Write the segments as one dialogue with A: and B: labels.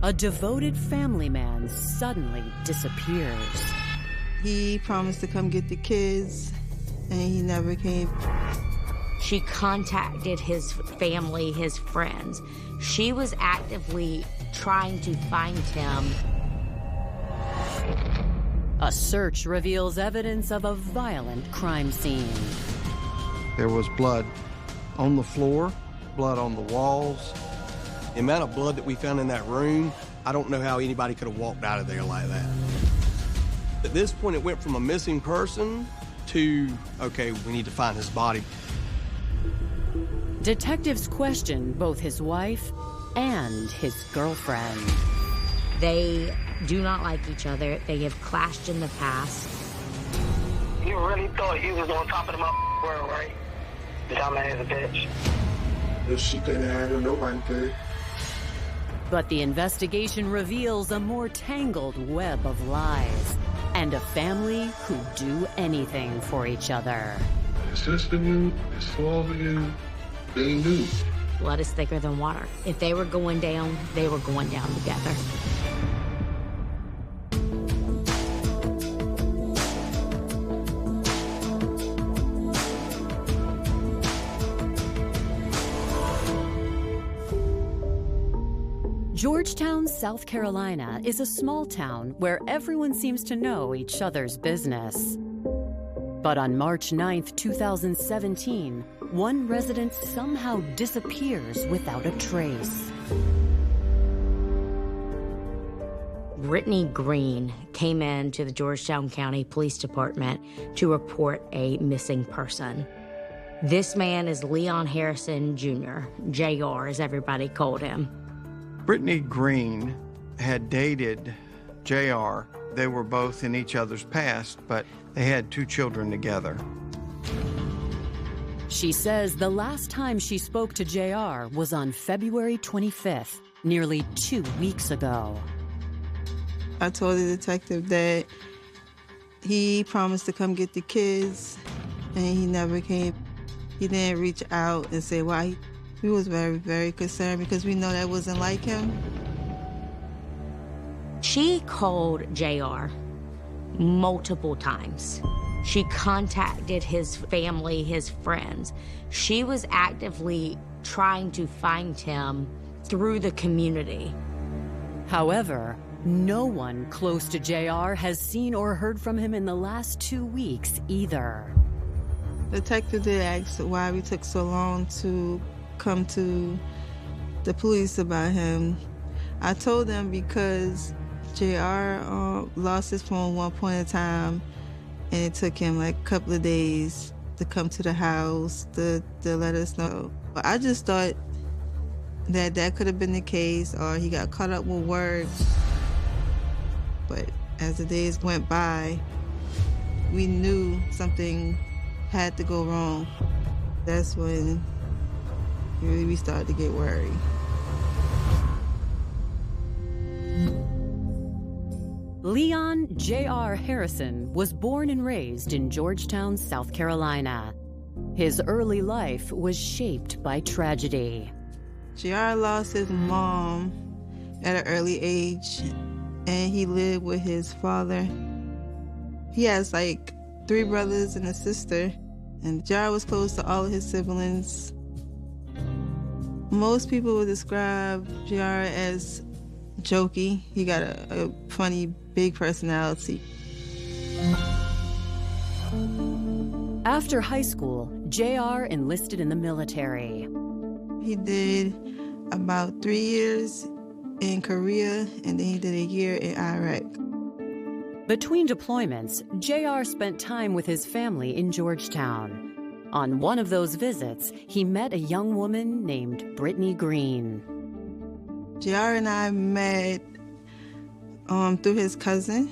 A: A devoted family man suddenly disappears.
B: He promised to come get the kids, and he never came.
C: She contacted his family, his friends. She was actively trying to find him.
A: A search reveals evidence of a violent crime scene.
D: There was blood on the floor, blood on the walls.
E: The amount of blood that we found in that room, I don't know how anybody could have walked out of there like that. At this point, it went from a missing person to, okay, we need to find his body.
A: Detectives question both his wife and his girlfriend.
C: They do not like each other. They have clashed in the past.
F: You really thought he was on top of the world, right? Dumbass bitch.
G: If she couldn't handle, nobody could.
A: But the investigation reveals a more tangled web of lies and a family who do anything for each other.
G: His sister knew, his father knew, they knew.
C: Blood is thicker than water. If they were going down, they were going down together.
A: Georgetown, South Carolina is a small town where everyone seems to know each other's business. But on March 9th, 2017, one resident somehow disappears without a trace.
C: Brittany Green came in to the Georgetown County Police Department to report a missing person. This man is Leon Harrison Jr., JR as everybody called him.
D: Brittany Green had dated JR. They were both in each other's past, but they had 2 children together.
A: She says the last time she spoke to JR was on February 25th, nearly 2 weeks ago.
B: I told the detective that he promised to come get the kids, and he never came. He didn't reach out and say why. We was very, very concerned because we know that wasn't like him.
C: She called JR multiple times. She contacted his family, his friends. She was actively trying to find him through the community.
A: However, no one close to JR has seen or heard from him in the last 2 weeks either.
B: The detective did ask why we took so long to come to the police about him. I told them because JR lost his phone one point in time, and it took him like a couple of days to come to the house to let us know. But I just thought that that could have been the case, or he got caught up with work. But as the days went by, we knew something had to go wrong. That's when we started to get worried.
A: Leon J.R. Harrison was born and raised in Georgetown, South Carolina. His early life was shaped by tragedy.
B: JR lost his mom at an early age, and he lived with his father. He has like 3 brothers and a sister, and JR was close to all of his siblings. Most people would describe JR as jokey. He got a funny, big personality.
A: After high school, JR enlisted in the military.
B: He did about 3 years in Korea, and then he did a year in Iraq.
A: Between deployments, JR spent time with his family in Georgetown. On one of those visits, he met a young woman named Brittany Green.
B: JR and I met through his cousin.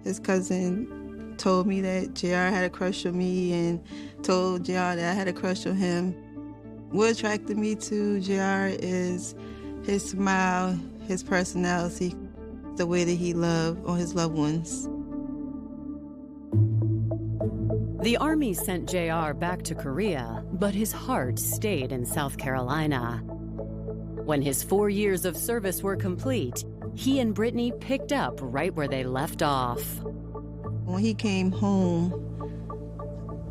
B: His cousin told me that JR had a crush on me and told JR that I had a crush on him. What attracted me to JR is his smile, his personality, the way that he loved on his loved ones.
A: The Army sent JR back to Korea, but his heart stayed in South Carolina. When his 4 years of service were complete, he and Brittany picked up right where they left off.
B: When he came home,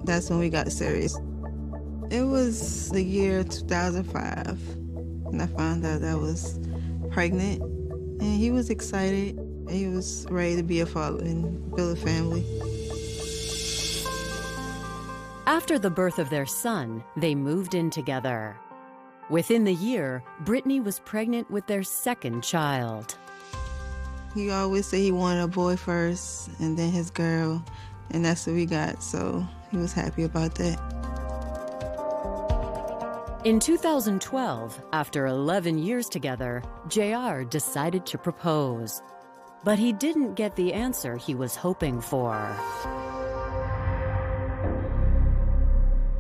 B: that's when we got serious. It was the year 2005, and I found out I was pregnant, and he was excited. He was ready to be a father and build a family.
A: After the birth of their son, they moved in together. Within the year, Brittany was pregnant with their second child.
B: He always said he wanted a boy first and then his girl, and that's what we got, so he was happy about that.
A: In 2012, after 11 years together, JR decided to propose. But he didn't get the answer he was hoping for.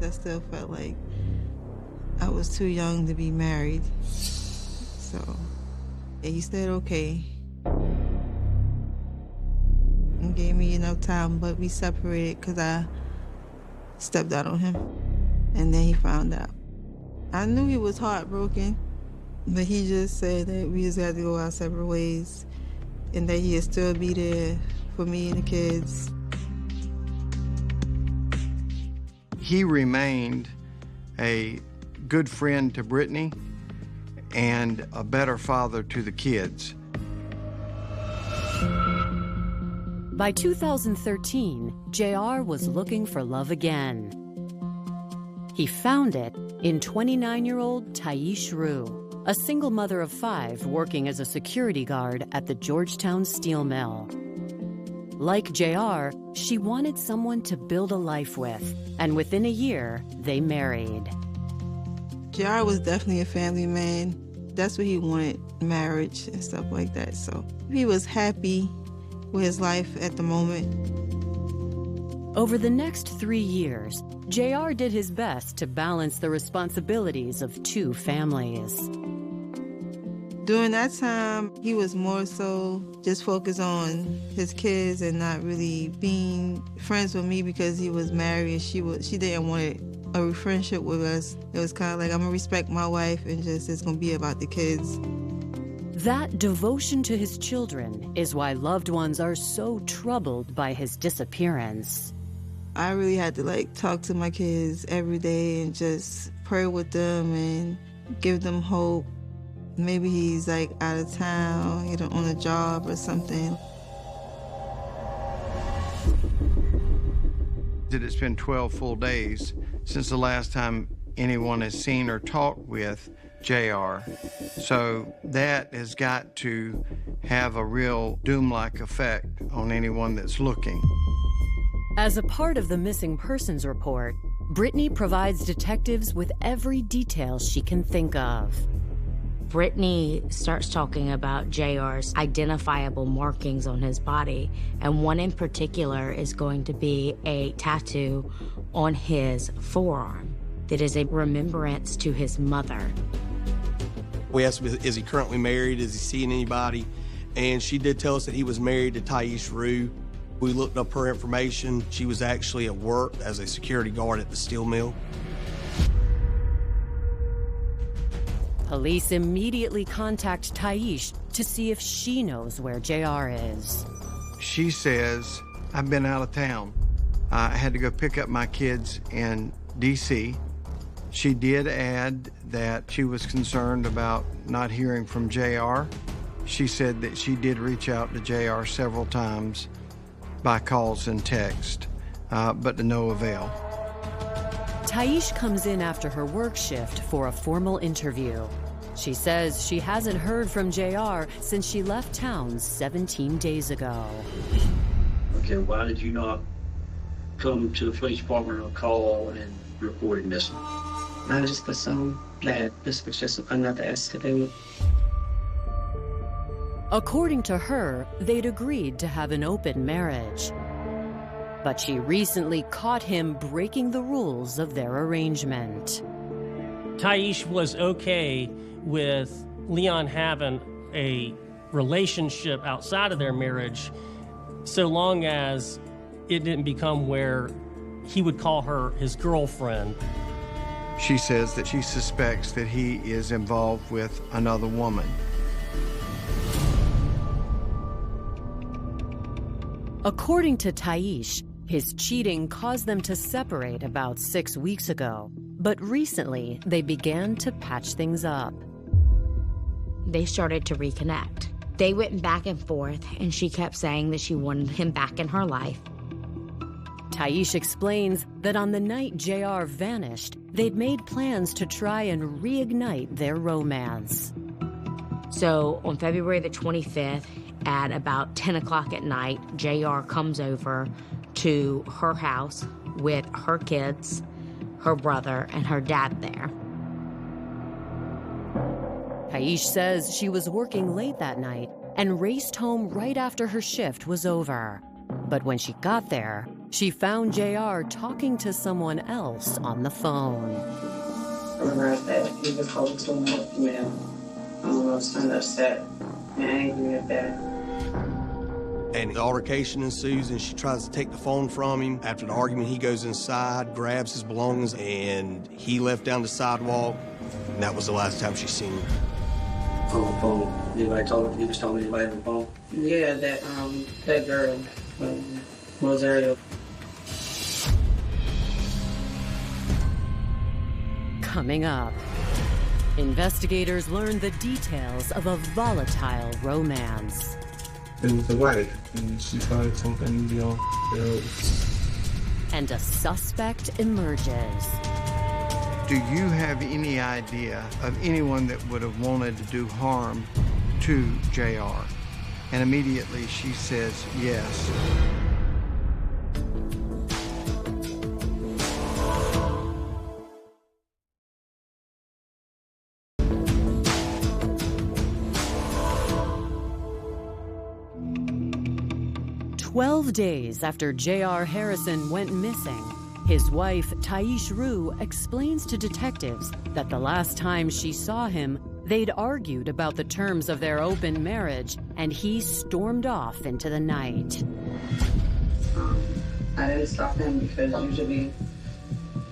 B: I still felt like I was too young to be married. So he said okay. And gave me enough time, but we separated because I stepped out on him. And then he found out. I knew he was heartbroken, but he just said that we just had to go our separate ways and that he'd still be there for me and the kids.
D: He remained a good friend to Brittany and a better father to the kids.
A: By 2013, JR was looking for love again. He found it in 29-year-old Taish Rue, a single mother of 5 working as a security guard at the Georgetown steel mill. Like JR, she wanted someone to build a life with, and within a year, they married.
B: JR was definitely a family man. That's what he wanted, marriage and stuff like that. So he was happy with his life at the moment.
A: Over the next 3 years, JR did his best to balance the responsibilities of 2 families.
B: During that time, he was more so just focused on his kids and not really being friends with me because he was married and she didn't want a friendship with us. It was kind of like, I'm gonna respect my wife and just it's gonna be about the kids.
A: That devotion to his children is why loved ones are so troubled by his disappearance.
B: I really had to talk to my kids every day and just pray with them and give them hope. Maybe he's out of town, on a job or something.
D: It's been 12 full days since the last time anyone has seen or talked with JR. So that has got to have a real doom-like effect on anyone that's looking.
A: As a part of the missing persons report, Brittany provides detectives with every detail she can think of.
C: Brittany starts talking about JR's identifiable markings on his body, and one in particular is going to be a tattoo on his forearm that is a remembrance to his mother.
E: We asked him, is he currently married? Is he seeing anybody? And she did tell us that he was married to Taish Rue. We looked up her information. She was actually at work as a security guard at the steel mill.
A: Police immediately contact Taish to see if she knows where JR is.
D: She says, I've been out of town. I had to go pick up my kids in D.C. She did add that she was concerned about not hearing from JR. She said that she did reach out to JR several times by calls and text, but to no avail.
A: Taish comes in after her work shift for a formal interview. She says she hasn't heard from JR since she left town 17 days ago.
H: Okay, why did you not come to the police department or call and report it missing?
I: I just assumed that this was just another escapade.
A: According to her, they'd agreed to have an open marriage. But she recently caught him breaking the rules of their arrangement.
J: Taish was okay with Leon having a relationship outside of their marriage so long as it didn't become where he would call her his girlfriend.
D: She says that she suspects that he is involved with another woman.
A: According to Taish, his cheating caused them to separate about 6 weeks ago, but recently they began to patch things up.
C: They started to reconnect. They went back and forth, and she kept saying that she wanted him back in her life.
A: Taish explains that on the night JR vanished, they'd made plans to try and reignite their romance.
C: So on February the 25th, at about 10 o'clock at night, JR comes over to her house with her kids, her brother, and her dad there.
A: Taish says she was working late that night and raced home right after her shift was over. But when she got there, she found JR talking to someone else on the phone.
I: I realized that he was holding too much female. I was kind of upset and angry at that.
E: And the altercation ensues, and she tries to take the phone from him. After the argument, he goes inside, grabs his belongings, and he left down the sidewalk. And that was the last time she seen him.
H: On the phone, anybody told you was telling anybody on the phone?
I: Yeah, that girl, Rosario.
A: Coming up, investigators learn the details of a volatile romance.
G: It was the wife, and she started talking to the
A: And a suspect emerges.
D: Do you have any idea of anyone that would have wanted to do harm to JR? And immediately she says yes.
A: "12 days after J.R. Harrison went missing, his wife, Taish Rue, explains to detectives that the last time she saw him, they'd argued about the terms of their open marriage, and he stormed off into the night.
I: I didn't stop him because usually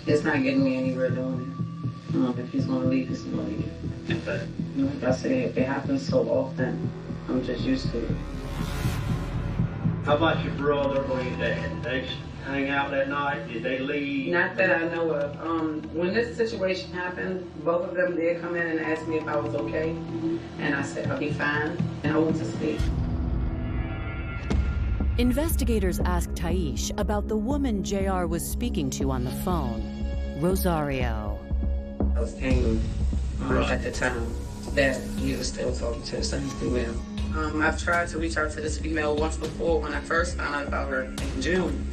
I: it's not getting me anywhere doing it. If he's going to leave, he's going to leave.
H: Okay.
I: Like I said, it happens so often, I'm just used to it.
H: How about your brother or your dad? Did they hang out that night? Did they leave?
I: Not that I know of. When this situation happened, both of them did come in and ask me if I was okay. And I said, I'll be fine. And I went to sleep.
A: Investigators asked Taish about the woman JR was speaking to on the phone, Rosario.
I: I was angry at the time that he was still talking to the same female. I've tried to reach out to this female once before when I first found out about her in June.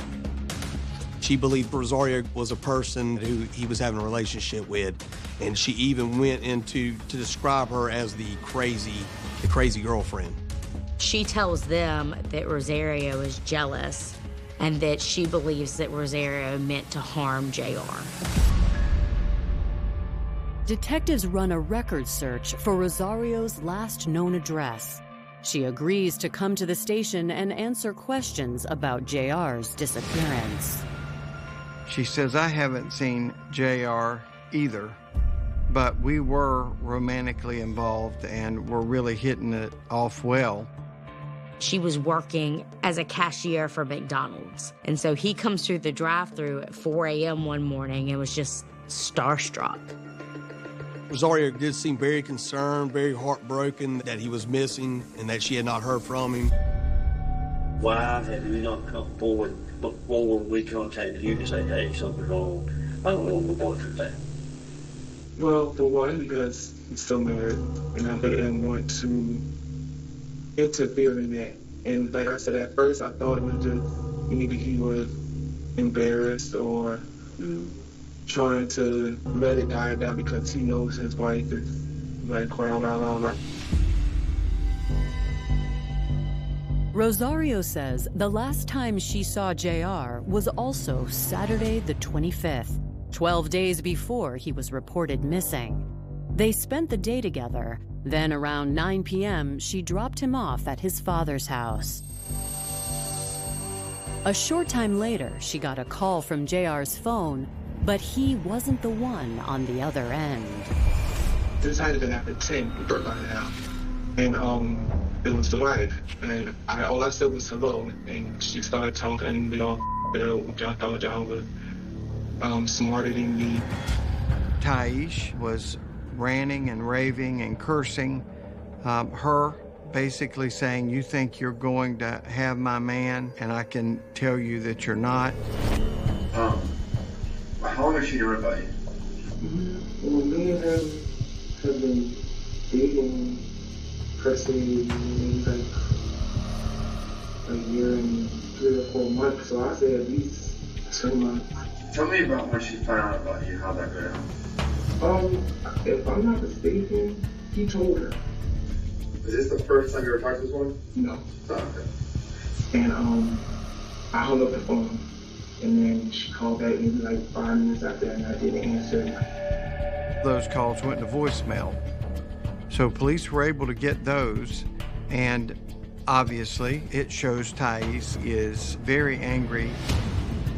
E: She believed Rosario was a person who he was having a relationship with, and she even went into to describe her as the crazy girlfriend.
C: She tells them that Rosario is jealous and that she believes that Rosario meant to harm JR.
A: Detectives run a record search for Rosario's last known address. She agrees to come to the station and answer questions about JR's disappearance.
D: She says, I haven't seen JR either, but we were romantically involved and were really hitting it off well.
C: She was working as a cashier for McDonald's. And so he comes through the drive-thru at 4 a.m. one morning and was just starstruck.
E: Rosario did seem very concerned, very heartbroken that he was missing and that she had not heard from him.
H: Why have you not come forward before we contacted you to say, hey, something's wrong? I don't know what we're going through that.
G: Well, for one, because he's still married, and I didn't want to interfere in that. And like I said, at first I thought it was just maybe he was embarrassed or trying to let it die down because he knows his wife is like crying out loud.
A: Rosario says the last time she saw JR was also Saturday the 25th, 12 days before he was reported missing. They spent the day together. Then around 9 p.m., she dropped him off at his father's house. A short time later, she got a call from JR's phone, but he wasn't the one on the other end.
G: This had been after 10 by now. And it was the wife. And all I said was hello, and she started talking. We all thought y'all were smarter than me.
D: Taish was ranting and raving and cursing her, basically saying, "You think you're going to have my man, and I can tell you that you're not."
K: How long has she known about you?
G: Well, me and him have been dating personally like a year and 3 or 4 months, so I say at least 2 months.
K: Tell me about when she found out about you, how that go down.
G: If I'm not mistaken, he told her.
K: Is this the first time you ever talked to this woman?
G: No.
K: Oh, okay.
G: And I hung up the phone, and then she called back maybe like 5 minutes after, and I didn't answer.
D: Those calls went to voicemail. So police were able to get those, and obviously it shows Thais is very angry.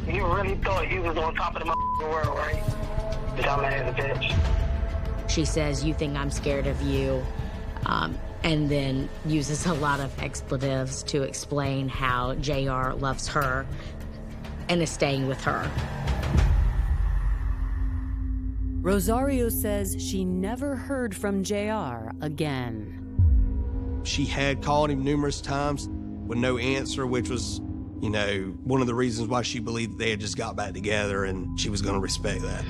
F: You really thought he was on top of the world, right? Dumbass bitch.
C: She says, "You think I'm scared of you," and then uses a lot of expletives to explain how JR loves her and is staying with her.
A: Rosario says she never heard from JR again.
E: She had called him numerous times with no answer, which was, you know, one of the reasons why she believed they had just got back together, and she was going to respect that.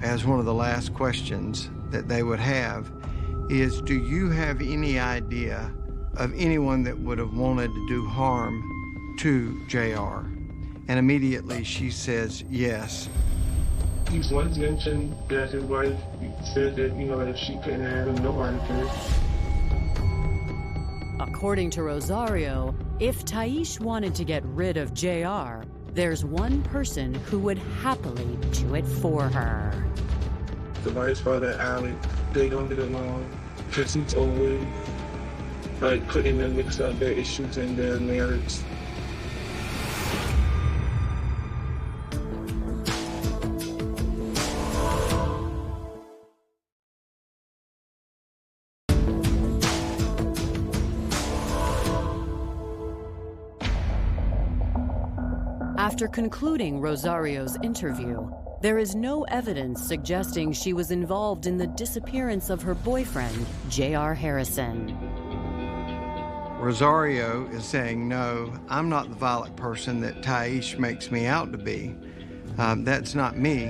D: As one of the last questions that they would have is, do you have any idea of anyone that would have wanted to do harm to JR? And immediately she says yes.
G: He once mentioned that his wife said that, you know, if she couldn't have him, nobody could.
A: According to Rosario, if Taish wanted to get rid of JR, there's one person who would happily do it for her.
G: The wife's father, Alex, they don't get along because he's always like putting them mix up their issues in their marriage.
A: After concluding Rosario's interview, there is no evidence suggesting she was involved in the disappearance of her boyfriend, J.R. Harrison.
D: Rosario is saying, no, I'm not the violent person that Taish makes me out to be. That's not me.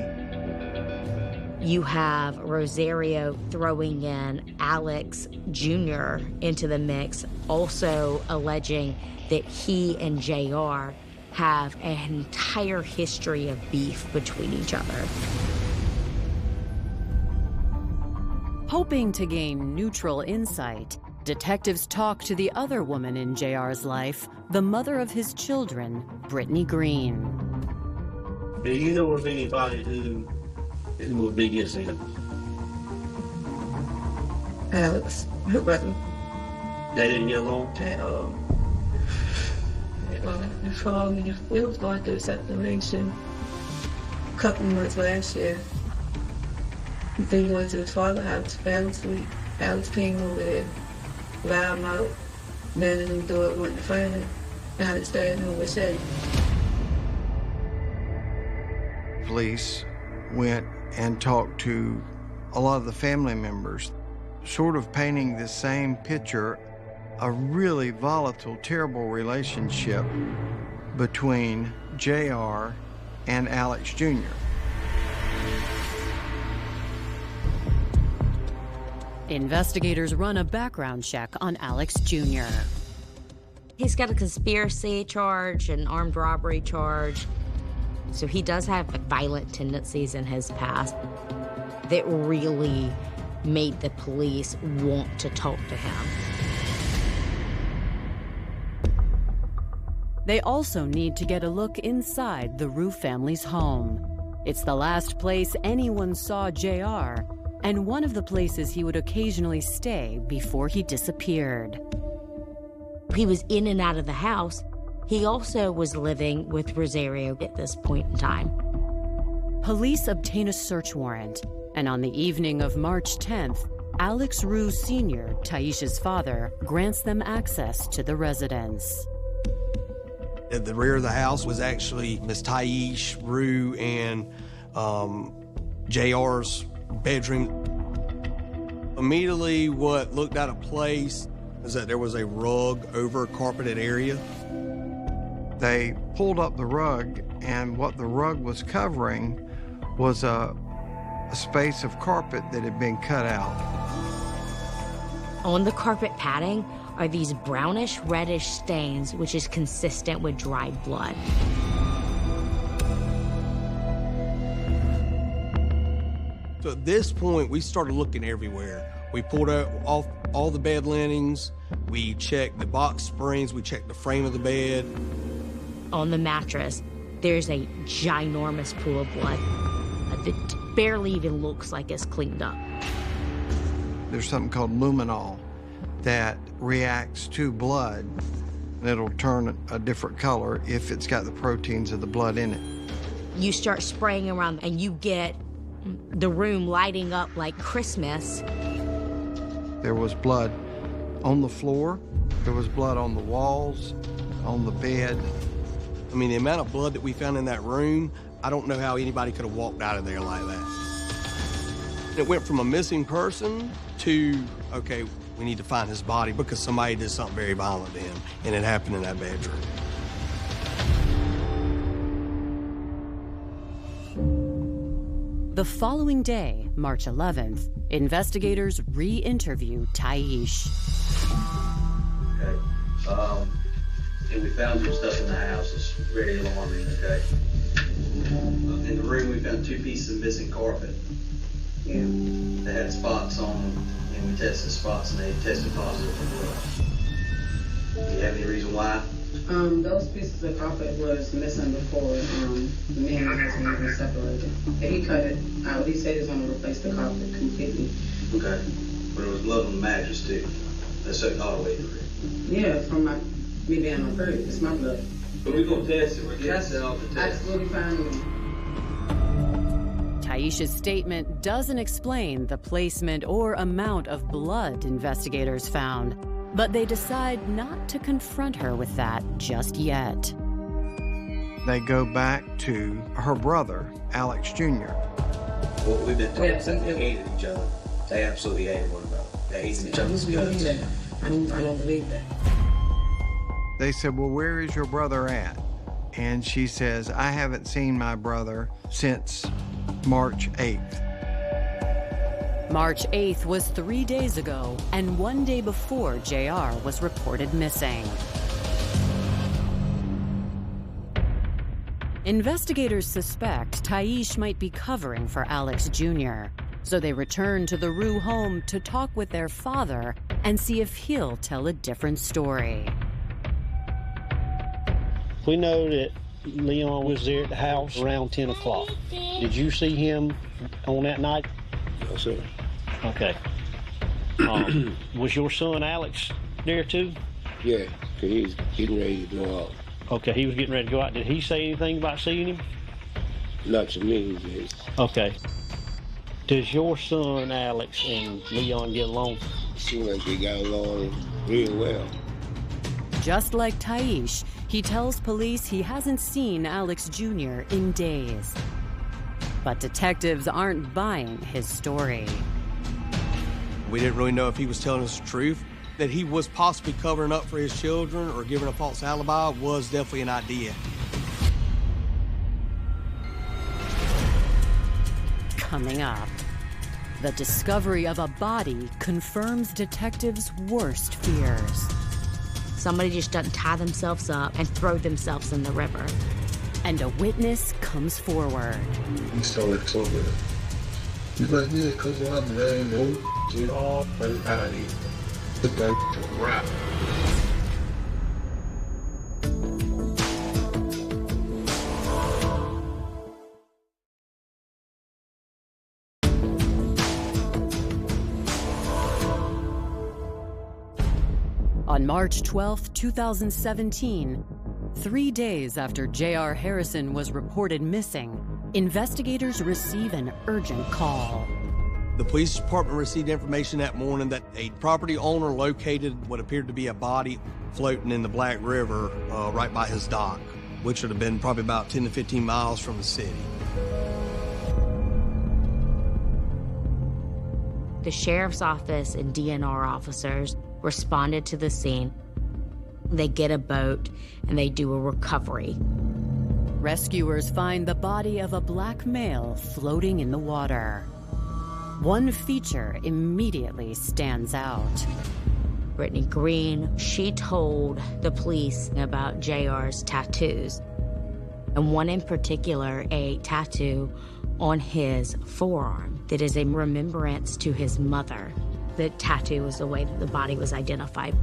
C: You have Rosario throwing in Alex Jr. into the mix, also alleging that he and JR have an entire history of beef between each other.
A: Hoping to gain neutral insight, detectives talk to the other woman in JR's life, the mother of his children, Brittany Green.
H: Do you know of anybody who would be against him?
I: Alex, her brother.
H: They didn't get along?
I: We was going through separation a couple months last year. Then he went to his father's house for Alex week. Alex came over there, loud him out, then he threw it, went to find him. Alex started over saying.
D: Police went and talked to a lot of the family members, sort of painting the same picture, a really volatile, terrible relationship between JR and Alex Jr.
A: Investigators run a background check on Alex Jr.
C: He's got a conspiracy charge, an armed robbery charge. So he does have violent tendencies in his past that really made the police want to talk to him.
A: They also need to get a look inside the Roof family's home. It's the last place anyone saw JR, and one of the places he would occasionally stay before he disappeared.
C: He was in and out of the house. He also was living with Rosario at this point in time.
A: Police obtain a search warrant, and on the evening of March 10th, Alex Rue Sr., Taisha's father, grants them access to the residence.
E: At the rear of the house was actually Miss Taisha Rue and JR's bedroom. Immediately, what looked out of place is that there was a rug over a carpeted area.
D: They pulled up the rug, and what the rug was covering was a space of carpet that had been cut out.
C: On the carpet padding are these brownish reddish stains, which is consistent with dried blood.
E: So at this point, we started looking everywhere. We pulled out all the bed linens, we checked the box springs, we checked the frame of the bed.
C: On the mattress, there's a ginormous pool of blood that barely even looks like it's cleaned up.
D: There's something called luminol that reacts to blood, and it'll turn a different color if it's got the proteins of the blood in it.
C: You start spraying around and you get the room lighting up like Christmas.
D: There was blood on the floor, there was blood on the walls, on the bed.
E: I mean, the amount of blood that we found in that room, I don't know how anybody could have walked out of there like that. It went from a missing person to, okay, we need to find his body because somebody did something very violent to him, and it happened in that bedroom.
A: The following day, March 11th, investigators re-interview Taisha.
H: Okay. And we found some stuff in the house that's very alarming, okay? In the room, we found 2 pieces of missing carpet.
I: Yeah.
H: They had spots on them, and we tested spots, and they tested positive for blood. Do you have any reason why?
I: Those pieces of carpet was missing before me and my husband even separated. He cut it out. He said he was going to replace the carpet completely.
H: Okay. But there was blood on the mattress, too. That's soaked all the way through.
I: Yeah, from me being on hurt. It's my blood.
H: But we're going to test it. We're testing it off the test.
I: Absolutely fine with me.
A: Taisha's statement doesn't explain the placement or amount of blood investigators found, but they decide not to confront her with that just yet.
D: They go back to her brother, Alex Jr.
H: Well, we've been told that they hated each other. They absolutely hated one another. They hated each other's guts.
I: I don't believe that.
D: They said, well, where is your brother at? And she says, I haven't seen my brother since March 8th.
A: March 8th was 3 days ago and 1 day before JR was reported missing. Investigators suspect Taisha might be covering for Alex Jr., so they return to the Rue home to talk with their father and see if he'll tell a different story.
L: We know that Leon was there at the house around 10 o'clock. Did you see him on that night?
K: No, sir.
L: Okay. Was your son Alex there too?
K: Yeah, because he was getting ready to go out.
L: Okay, he was getting ready to go out. Did he say anything about seeing him?
K: Not to me, he did.
L: Okay. Does your son Alex and Leon get along?
K: It seemed like they got along real well.
A: Just like Taisha, he tells police he hasn't seen Alex Jr. in days. But detectives aren't buying his story.
E: We didn't really know if he was telling us the truth. That he was possibly covering up for his children or giving a false alibi was definitely an idea.
A: Coming up, the discovery of a body confirms detectives' worst fears.
C: Somebody just doesn't tie themselves up and throw themselves in the river.
A: And a witness comes forward.
K: He started talking. He's like, yeah, because I'm laying over. Get all everybody. Look like a rap.
A: On March 12, 2017, 3 days after J.R. Harrison was reported missing, investigators receive an urgent call.
E: The police department received information that morning that a property owner located what appeared to be a body floating in the Black River right by his dock, which would have been probably about 10 to 15 miles from the city.
C: The sheriff's office and DNR officers responded to the scene. They get a boat and they do a recovery.
A: Rescuers find the body of a black male floating in the water. One feature immediately stands out.
C: Brittany Green, she told the police about JR's tattoos, and one in particular, a tattoo on his forearm that is a remembrance to his mother. The tattoo was the way that the body was identified.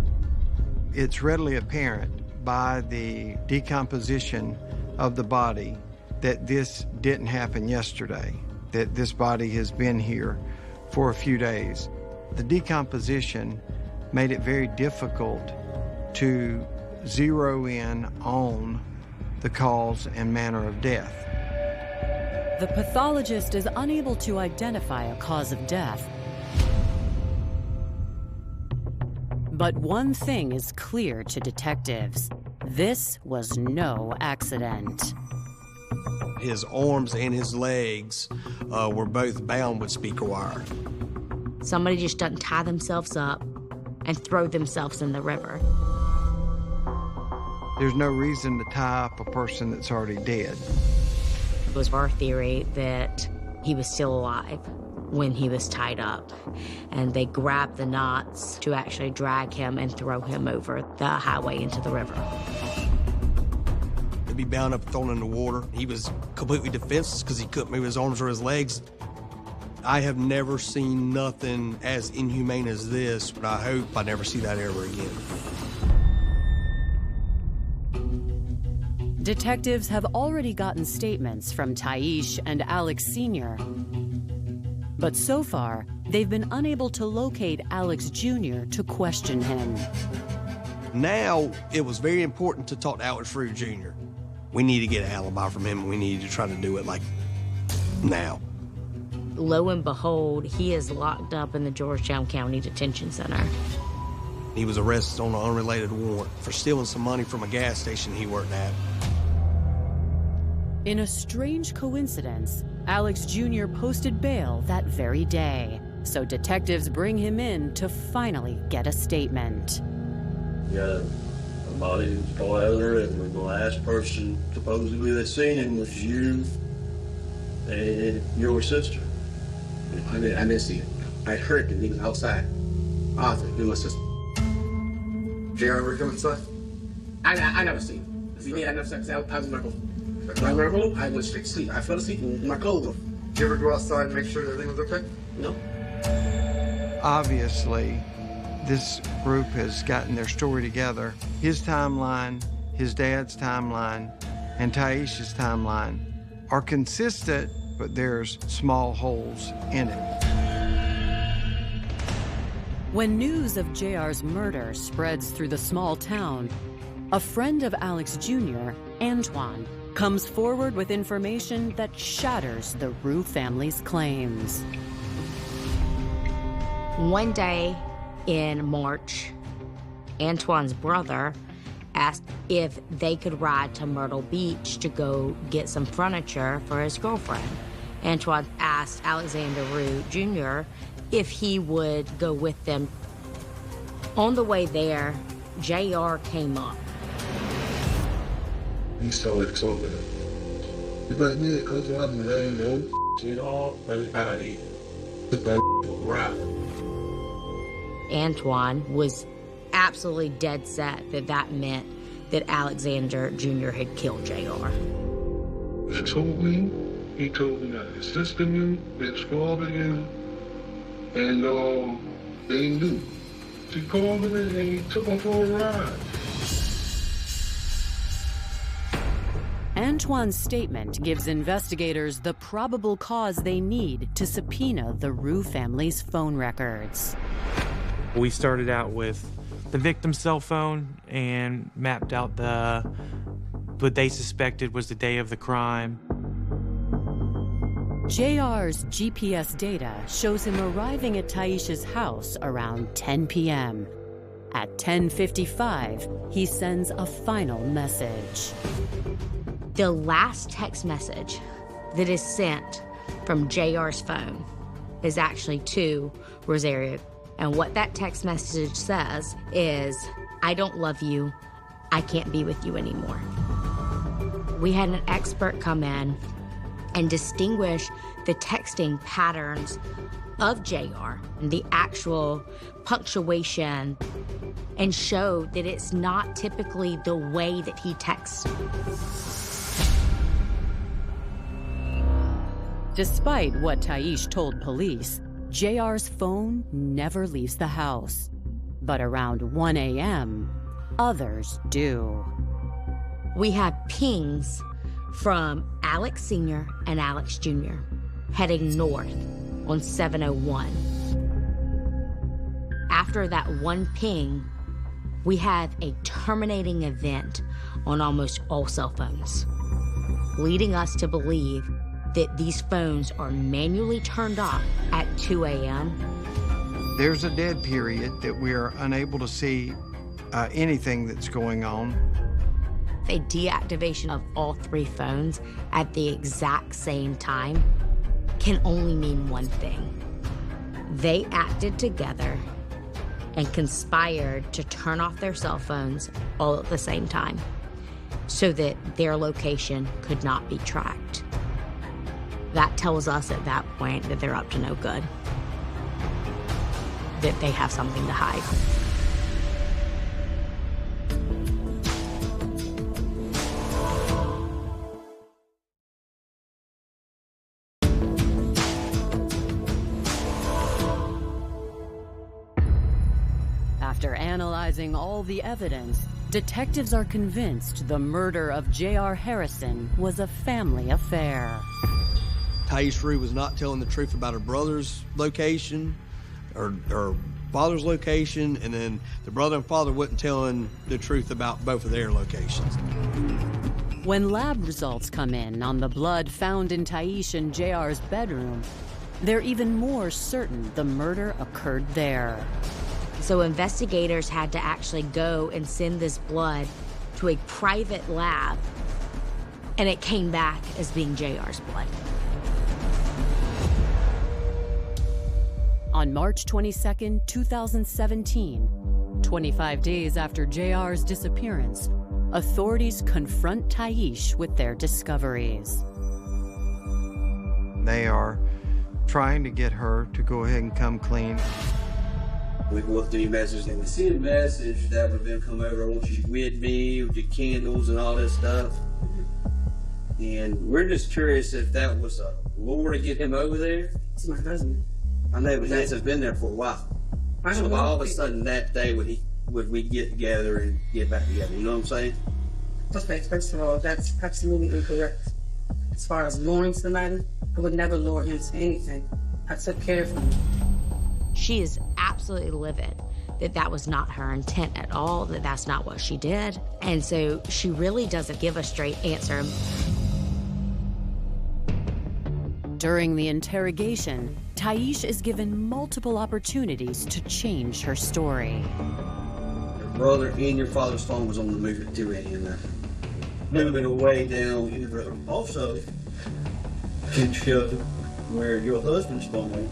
D: It's readily apparent by the decomposition of the body that this didn't happen yesterday, that this body has been here for a few days. The decomposition made it very difficult to zero in on the cause and manner of death.
A: The pathologist is unable to identify a cause of death. But one thing is clear to detectives. This was no accident.
E: His arms and his legs were both bound with speaker wire.
C: Somebody just doesn't tie themselves up and throw themselves in the river.
D: There's no reason to tie up a person that's already dead.
C: It was our theory that he was still alive when he was tied up, and they grabbed the knots to actually drag him and throw him over the highway into the river.
E: To be bound up, thrown in the water. He was completely defenseless because he couldn't move his arms or his legs. I have never seen nothing as inhumane as this, but I hope I never see that ever again.
A: Detectives have already gotten statements from Taish and Alex Sr., but so far, they've been unable to locate Alex Jr. to question him.
E: Now, it was very important to talk to Alex Fruit Jr. We need to get an alibi from him, and we need to try to do it, like, now.
C: Lo and behold, he is locked up in the Georgetown County Detention Center.
E: He was arrested on an unrelated warrant for stealing some money from a gas station he worked at.
A: In a strange coincidence, Alex Jr. posted bail that very day, so detectives bring him in to finally get a statement.
M: We got a body that was pulled out of the river. The last person supposedly that seen him was you and your sister.
N: I didn't see it. I heard that he was outside. Arthur, you was sister.
K: JR ever come inside?
N: I never seen him. If he did, I never said, because I was in my room. When I went home, I went straight to sleep. I fell asleep in my clothes on.
K: Did you ever go outside and make sure everything was okay?
N: No.
D: Obviously, this group has gotten their story together. His timeline, his dad's timeline, and Taish's timeline are consistent, but there's small holes in it.
A: When news of JR's murder spreads through the small town, a friend of Alex Jr., Antoine, comes forward with information that shatters the Rue family's claims.
C: One day in March, Antoine's brother asked if they could ride to Myrtle Beach to go get some furniture for his girlfriend. Antoine asked Alexander Rue Jr. if he would go with them. On the way there, JR came up.
K: He saw it something. He's like, yeah, because I'm laying there. Shit all, everybody. Put that right.
C: Antoine was absolutely dead set that that meant that Alexander Jr. had killed JR.
K: He told me that his sister knew, his father knew, and they knew. She called him and he took him for a ride.
A: Antoine's statement gives investigators the probable cause they need to subpoena the Rue family's phone records.
O: We started out with the victim's cell phone and mapped out what they suspected was the day of the crime.
A: JR's GPS data shows him arriving at Taisha's house around 10 p.m. At 10:55, he sends a final message.
C: The last text message that is sent from JR's phone is actually to Rosario. And what that text message says is, "I don't love you. I can't be with you anymore." We had an expert come in and distinguish the texting patterns of JR and the actual punctuation and show that it's not typically the way that he texts.
A: Despite what Taish told police, JR's phone never leaves the house. But around 1 a.m., others do.
C: We have pings from Alex Sr. and Alex Jr. heading north on 701. After that one ping, we have a terminating event on almost all cell phones, leading us to believe that these phones are manually turned off at 2 a.m.
D: There's a dead period that we are unable to see anything that's going on.
C: A deactivation of all three phones at the exact same time can only mean one thing. They acted together and conspired to turn off their cell phones all at the same time so that their location could not be tracked. That tells us at that point that they're up to no good, that they have something to hide.
A: After analyzing all the evidence, detectives are convinced the murder of J.R. Harrison was a family affair.
E: Taish Rue was not telling the truth about her brother's location or her father's location, and then the brother and father wasn't telling the truth about both of their locations.
A: When lab results come in on the blood found in Taish and J.R.'s bedroom, they're even more certain the murder occurred there.
C: So investigators had to actually go and send this blood to a private lab, and it came back as being JR's blood.
A: On March 22, 2017, 25 days after JR's disappearance, authorities confront Taish with their discoveries.
D: They are trying to get her to go ahead and come clean.
M: We looked through messages and we see a message that would have come over, "I want you with me," with the candles and all that stuff. And we're just curious if that was a lure to get him over there.
N: It's my cousin.
M: I know, but Nancy's been there for a while. So all of a sudden that day would we get together and get back together, you know what I'm saying?
N: Okay, first of all, that's absolutely incorrect. As far as luring somebody, I would never lure him to anything. I took care of him.
C: She is absolutely livid that that was not her intent at all, that that's not what she did. And so she really doesn't give a straight answer.
A: During the interrogation, Taish is given multiple opportunities to change her story.
M: Your brother and your father's phone was on the move at 2 a.m. Moving away down in the road. Also, can show where your husband's phone,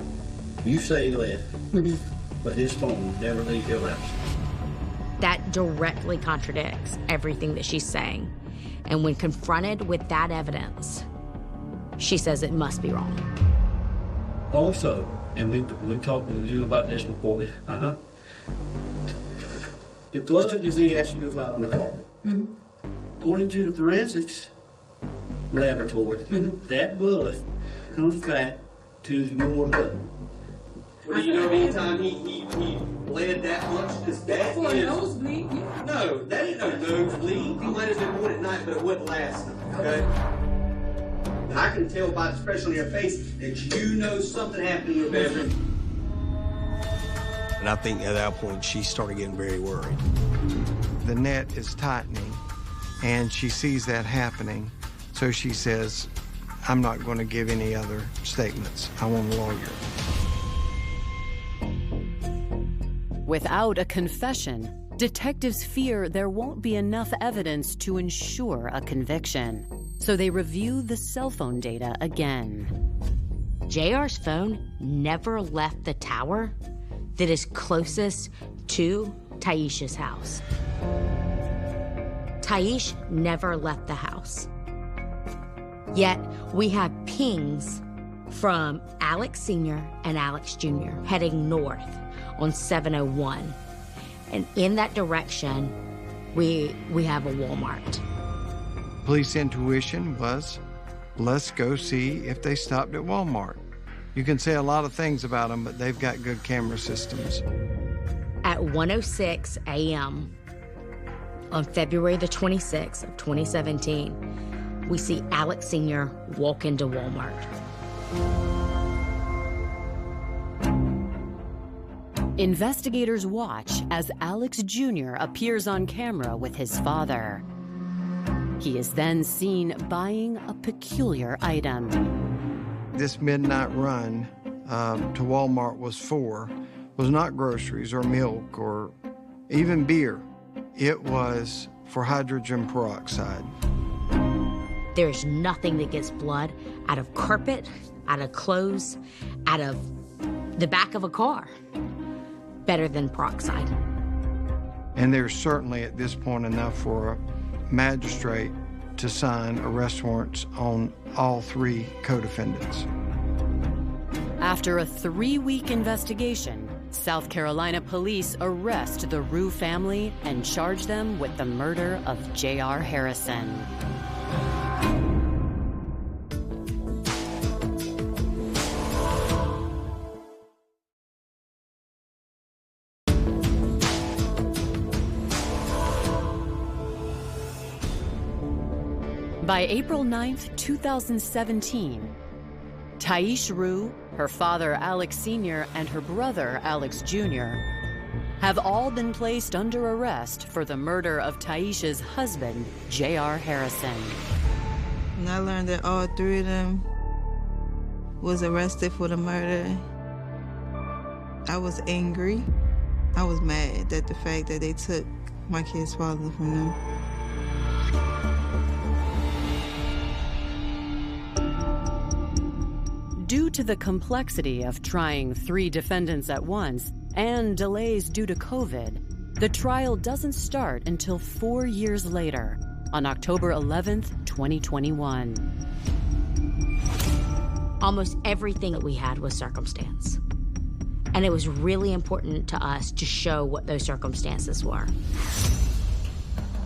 M: you say he left, but his phone never leaves your house.
C: That directly contradicts everything that she's saying. And when confronted with that evidence, she says it must be wrong.
M: Also, and we talked to you about this before, if the husband disease asked you to fly on the car, according to the forensics laboratory, that bullet comes back to your husband. Well, you know, anytime he bled that much, that
N: For a
M: is...
N: nosebleed, yeah.
M: No, that ain't no nosebleed. He might have been one at night, but it wouldn't last, okay? And I can tell by the expression on your face that you know something happened in your bedroom.
E: And I think at that point, she started getting very worried.
D: The net is tightening, and she sees that happening. So she says, I'm not going to give any other statements. I want a lawyer.
A: Without a confession, detectives fear there won't be enough evidence to ensure a conviction. So they review the cell phone data again.
C: JR's phone never left the tower that is closest to Taisha's house. Taish never left the house. Yet we have pings from Alex Sr. and Alex Jr. heading north on 701. And in that direction, we have a Walmart.
D: Police intuition was, let's go see if they stopped at Walmart. You can say a lot of things about them, but they've got good camera systems.
C: At 1:06 a.m. on February the 26th of 2017, we see Alex Sr. walk into Walmart.
A: Investigators watch as Alex Jr. appears on camera with his father. He is then seen buying a peculiar item.
D: This midnight run to Walmart was not groceries or milk or even beer. It was for hydrogen peroxide.
C: There's nothing that gets blood out of carpet, out of clothes, out of the back of a car better than peroxide.
D: And there's certainly at this point enough for a magistrate to sign arrest warrants on all 3 co-defendants.
A: After a 3-week investigation, South Carolina police arrest the Rue family and charge them with the murder of J.R. Harrison. By April 9th, 2017, Taish Rue, her father Alex Sr., and her brother Alex Jr. have all been placed under arrest for the murder of Taisha's husband, J.R. Harrison.
B: And I learned that all 3 of them was arrested for the murder. I was angry. I was mad at the fact that they took my kid's father from them.
A: Due to the complexity of trying 3 defendants at once and delays due to COVID, the trial doesn't start until 4 years later, on October 11th, 2021.
C: Almost everything that we had was circumstance. And it was really important to us to show what those circumstances were.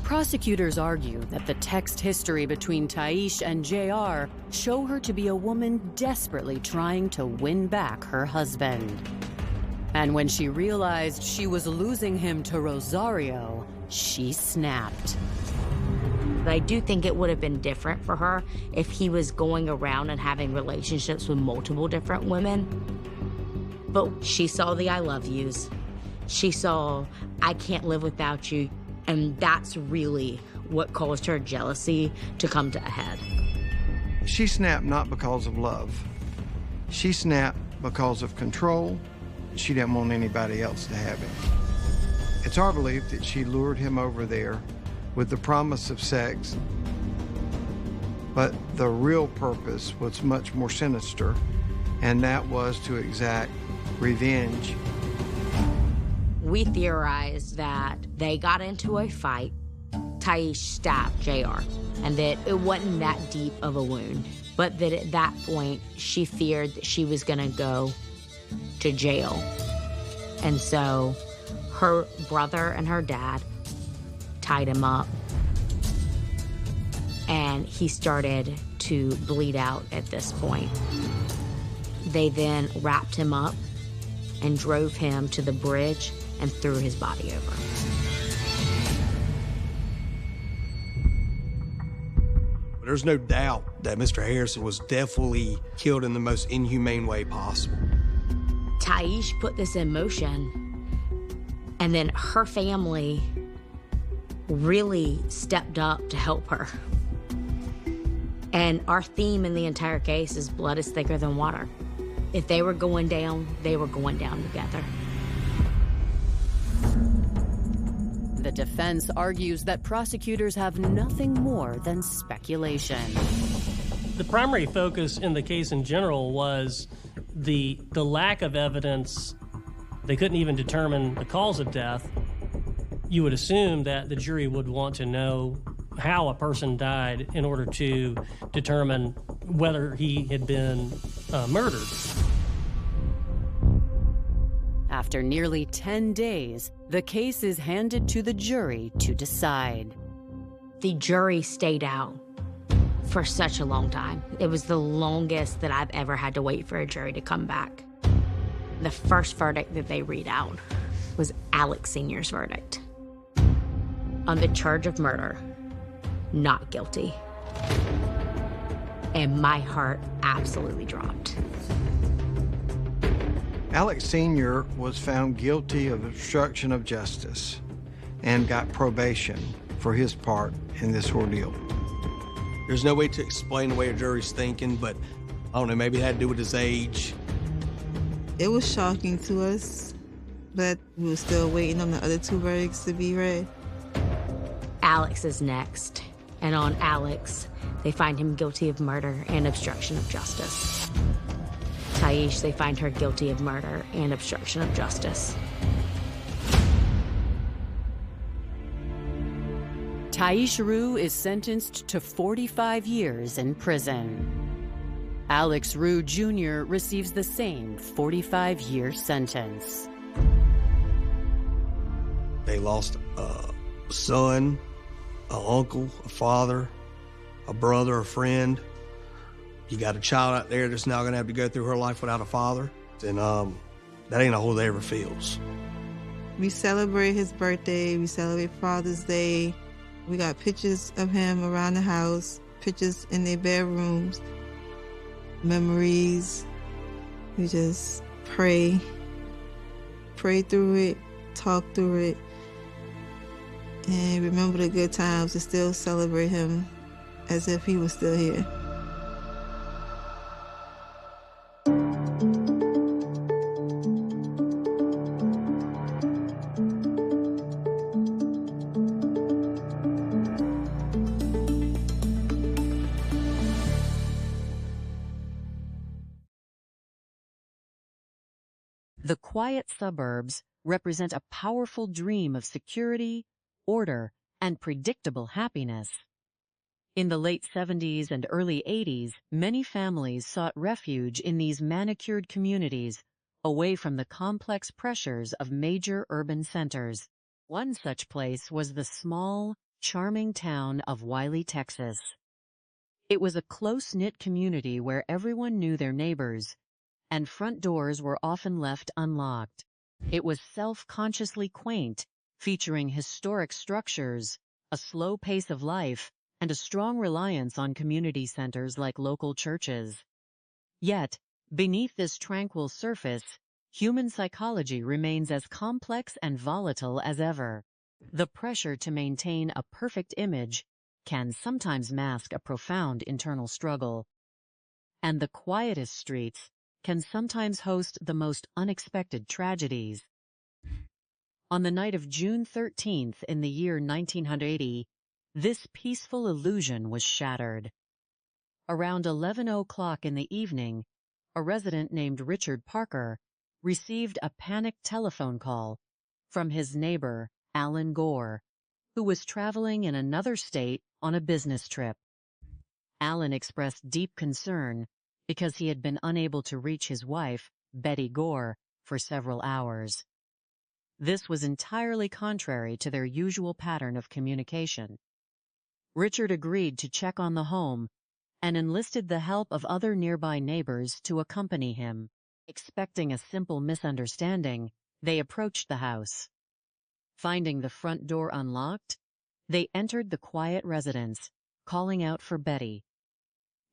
A: Prosecutors argue that the text history between Taish and JR show her to be a woman desperately trying to win back her husband. And when she realized she was losing him to Rosario, she snapped.
C: But I do think it would have been different for her if he was going around and having relationships with multiple different women. But she saw the I love yous. She saw, I can't live without you. And that's really what caused her jealousy to come to a head.
D: She snapped not because of love. She snapped because of control. She didn't want anybody else to have him. It's our belief that she lured him over there with the promise of sex, but the real purpose was much more sinister, and that was to exact revenge.
C: We theorized that they got into a fight, Taish stabbed JR, and that it wasn't that deep of a wound, but that at that point, she feared that she was gonna go to jail. And so her brother and her dad tied him up, and he started to bleed out at this point. They then wrapped him up and drove him to the bridge and threw his body over.
E: There's no doubt that Mr. Harrison was definitely killed in the most inhumane way possible.
C: Taish put this in motion, and then her family really stepped up to help her. And our theme in the entire case is blood is thicker than water. If they were going down, they were going down together.
A: The defense argues that prosecutors have nothing more than speculation.
J: The primary focus in the case in general was the lack of evidence. They couldn't even determine the cause of death. You would assume that the jury would want to know how a person died in order to determine whether he had been murdered.
A: After nearly 10 days, the case is handed to the jury to decide.
C: The jury stayed out for such a long time. It was the longest that I've ever had to wait for a jury to come back. The first verdict that they read out was Alex Sr.'s verdict. On the charge of murder, not guilty. And my heart absolutely dropped.
D: Alex Sr. was found guilty of obstruction of justice and got probation for his part in this ordeal.
E: There's no way to explain the way a jury's thinking, but I don't know, maybe it had to do with his age.
B: It was shocking to us, but we were still waiting on the other two verdicts to be read.
C: Alex is next, and on Alex, they find him guilty of murder and obstruction of justice. Taish, they find her guilty of murder and obstruction of justice.
A: Taish Rue is sentenced to 45 years in prison. Alex Rue Jr. receives the same 45-year sentence.
E: They lost a son, an uncle, a father, a brother, a friend. You got a child out there that's now gonna have to go through her life without a father. And that ain't a whole they ever feels.
B: We celebrate his birthday, we celebrate Father's Day. We got pictures of him around the house, pictures in their bedrooms, memories. We just pray through it, talk through it, and remember the good times and still celebrate him as if he was still here.
A: The quiet suburbs represent a powerful dream of security, order, and predictable happiness. In the late 70s and early 80s, many families sought refuge in these manicured communities, away from the complex pressures of major urban centers. One such place was the small, charming town of Wylie, Texas. It was a close-knit community where everyone knew their neighbors, and front doors were often left unlocked. It was self-consciously quaint, featuring historic structures, a slow pace of life, and a strong reliance on community centers like local churches. Yet, beneath this tranquil surface, human psychology remains as complex and volatile as ever. The pressure to maintain a perfect image can sometimes mask a profound internal struggle. And the quietest streets can sometimes host the most unexpected tragedies. On the night of June 13th in the year 1980, this peaceful illusion was shattered. Around 11 o'clock in the evening, a resident named Richard Parker received a panicked telephone call from his neighbor, Alan Gore, who was traveling in another state on a business trip. Alan expressed deep concern because he had been unable to reach his wife, Betty Gore, for several hours. This was entirely contrary to their usual pattern of communication. Richard agreed to check on the home and enlisted the help of other nearby neighbors to accompany him. Expecting a simple misunderstanding, they approached the house. Finding the front door unlocked, they entered the quiet residence, calling out for Betty.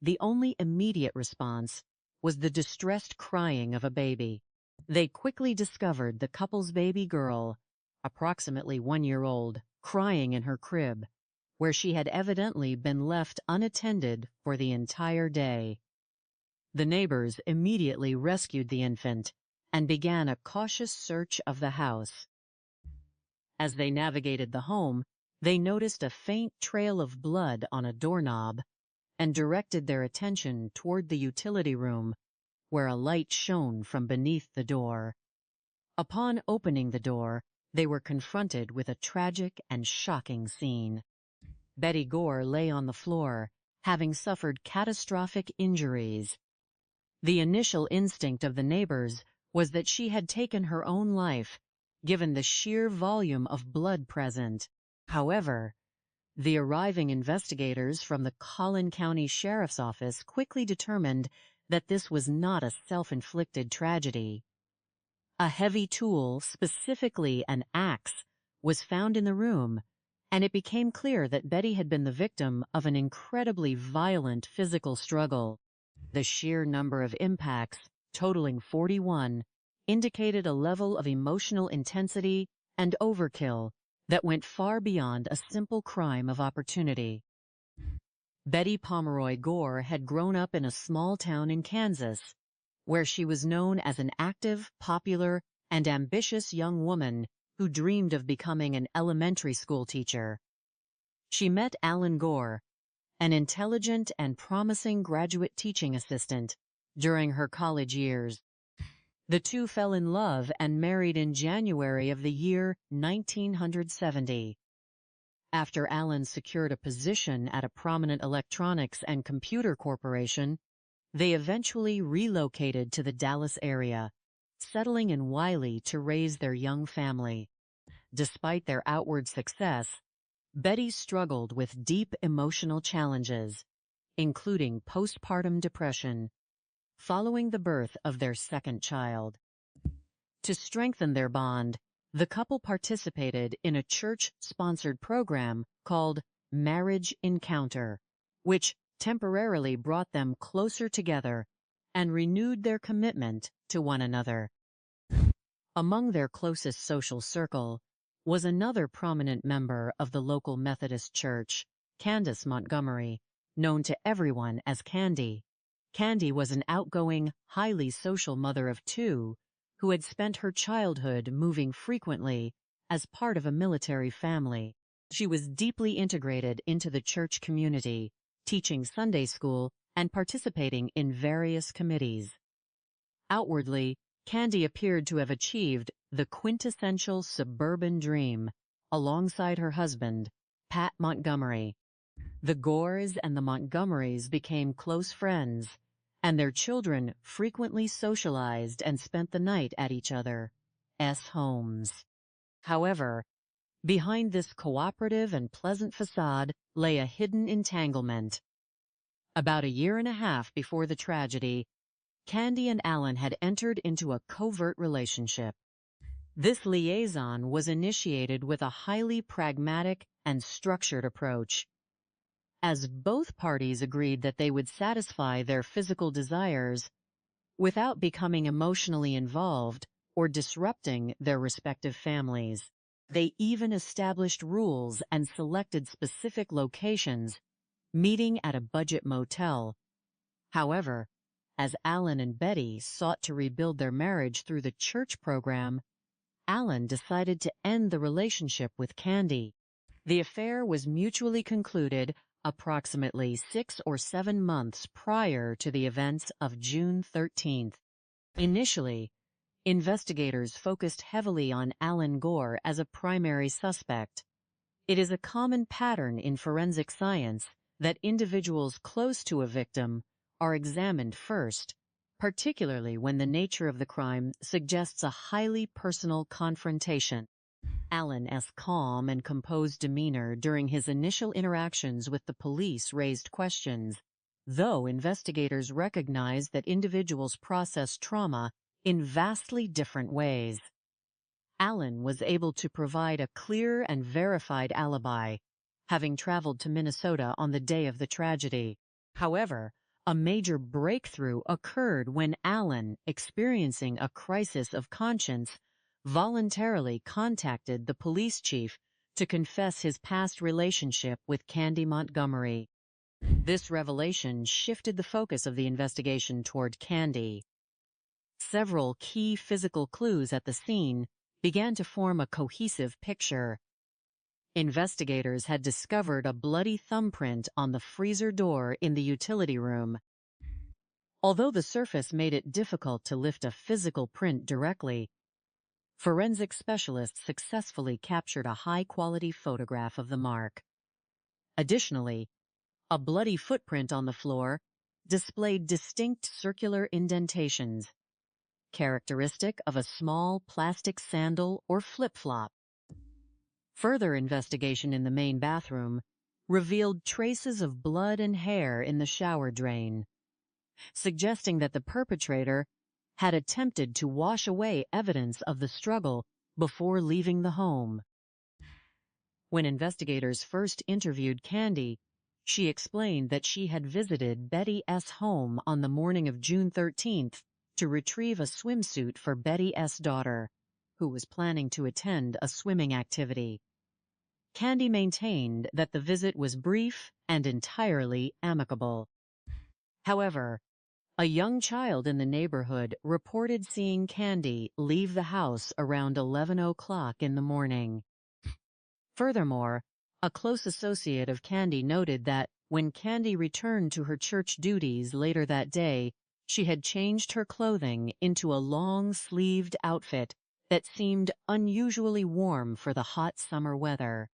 A: The only immediate response was the distressed crying of a baby. They quickly discovered the couple's baby girl, approximately 1 year old, crying in her crib, where she had evidently been left unattended for the entire day. The neighbors immediately rescued the infant and began a cautious search of the house. As they navigated the home, they noticed a faint trail of blood on a doorknob and directed their attention toward the utility room, where a light shone from beneath the door. Upon opening the door, they were confronted with a tragic and shocking scene. Betty Gore lay on the floor, having suffered catastrophic injuries. The initial instinct of the neighbors was that she had taken her own life, given the sheer volume of blood present. However, the arriving investigators from the Collin County Sheriff's Office quickly determined that this was not a self-inflicted tragedy. A heavy tool, specifically an axe, was found in the room, and it became clear that Betty had been the victim of an incredibly violent physical struggle. The sheer number of impacts, totaling 41, indicated a level of emotional intensity and overkill that went far beyond a simple crime of opportunity. Betty Pomeroy Gore had grown up in a small town in Kansas, where she was known as an active, popular, and ambitious young woman who dreamed of becoming an elementary school teacher. She met Alan Gore, an intelligent and promising graduate teaching assistant, during her college years. The two fell in love and married in January of the year 1970. After Alan secured a position at a prominent electronics and computer corporation, they eventually relocated to the Dallas area, settling in Wiley to raise their young family. Despite their outward success, Betty struggled with deep emotional challenges, including postpartum depression, following the birth of their second child. To strengthen their bond, the couple participated in a church-sponsored program called Marriage Encounter, which temporarily brought them closer together and renewed their commitment to one another. Among their closest social circle was another prominent member of the local Methodist Church, Candace Montgomery, known to everyone as Candy. Candy was an outgoing, highly social mother of two who had spent her childhood moving frequently as part of a military family. She was deeply integrated into the church community, teaching Sunday school and participating in various committees. Outwardly, Candy appeared to have achieved the quintessential suburban dream alongside her husband, Pat Montgomery. The Gores and the Montgomerys became close friends, and their children frequently socialized and spent the night at each other's homes. However, behind this cooperative and pleasant facade lay a hidden entanglement. About a year and a half before the tragedy, Candy and Alan had entered into a covert relationship. This liaison was initiated with a highly pragmatic and structured approach. As both parties agreed that they would satisfy their physical desires without becoming emotionally involved or disrupting their respective families. They even established rules and selected specific locations, meeting at a budget motel. However, as Alan and Betty sought to rebuild their marriage through the church program, Alan decided to end the relationship with Candy. The affair was mutually concluded approximately 6 or 7 months prior to the events of June 13th. Initially, investigators focused heavily on Alan Gore as a primary suspect. It is a common pattern in forensic science that individuals close to a victim are examined first, particularly when the nature of the crime suggests a highly personal confrontation. Alan's calm and composed demeanor during his initial interactions with the police raised questions, though investigators recognized that individuals process trauma in vastly different ways. Alan was able to provide a clear and verified alibi, having traveled to Minnesota on the day of the tragedy. However, a major breakthrough occurred when Alan, experiencing a crisis of conscience, voluntarily contacted the police chief to confess his past relationship with Candy Montgomery. This revelation shifted the focus of the investigation toward Candy. Several key physical clues at the scene began to form a cohesive picture. Investigators had discovered a bloody thumbprint on the freezer door in the utility room. Although the surface made it difficult to lift a physical print directly, forensic specialists successfully captured a high-quality photograph of the mark. Additionally, a bloody footprint on the floor displayed distinct circular indentations, characteristic of a small plastic sandal or flip-flop. Further investigation in the main bathroom revealed traces of blood and hair in the shower drain, suggesting that the perpetrator had attempted to wash away evidence of the struggle before leaving the home. When investigators first interviewed Candy, she explained that she had visited Betty S. home on the morning of June 13th to retrieve a swimsuit for Betty S.'s daughter, who was planning to attend a swimming activity. Candy maintained that the visit was brief and entirely amicable. However, a young child in the neighborhood reported seeing Candy leave the house around 11 o'clock in the morning. Furthermore, a close associate of Candy noted that when Candy returned to her church duties later that day, she had changed her clothing into a long-sleeved outfit that seemed unusually warm for the hot summer weather.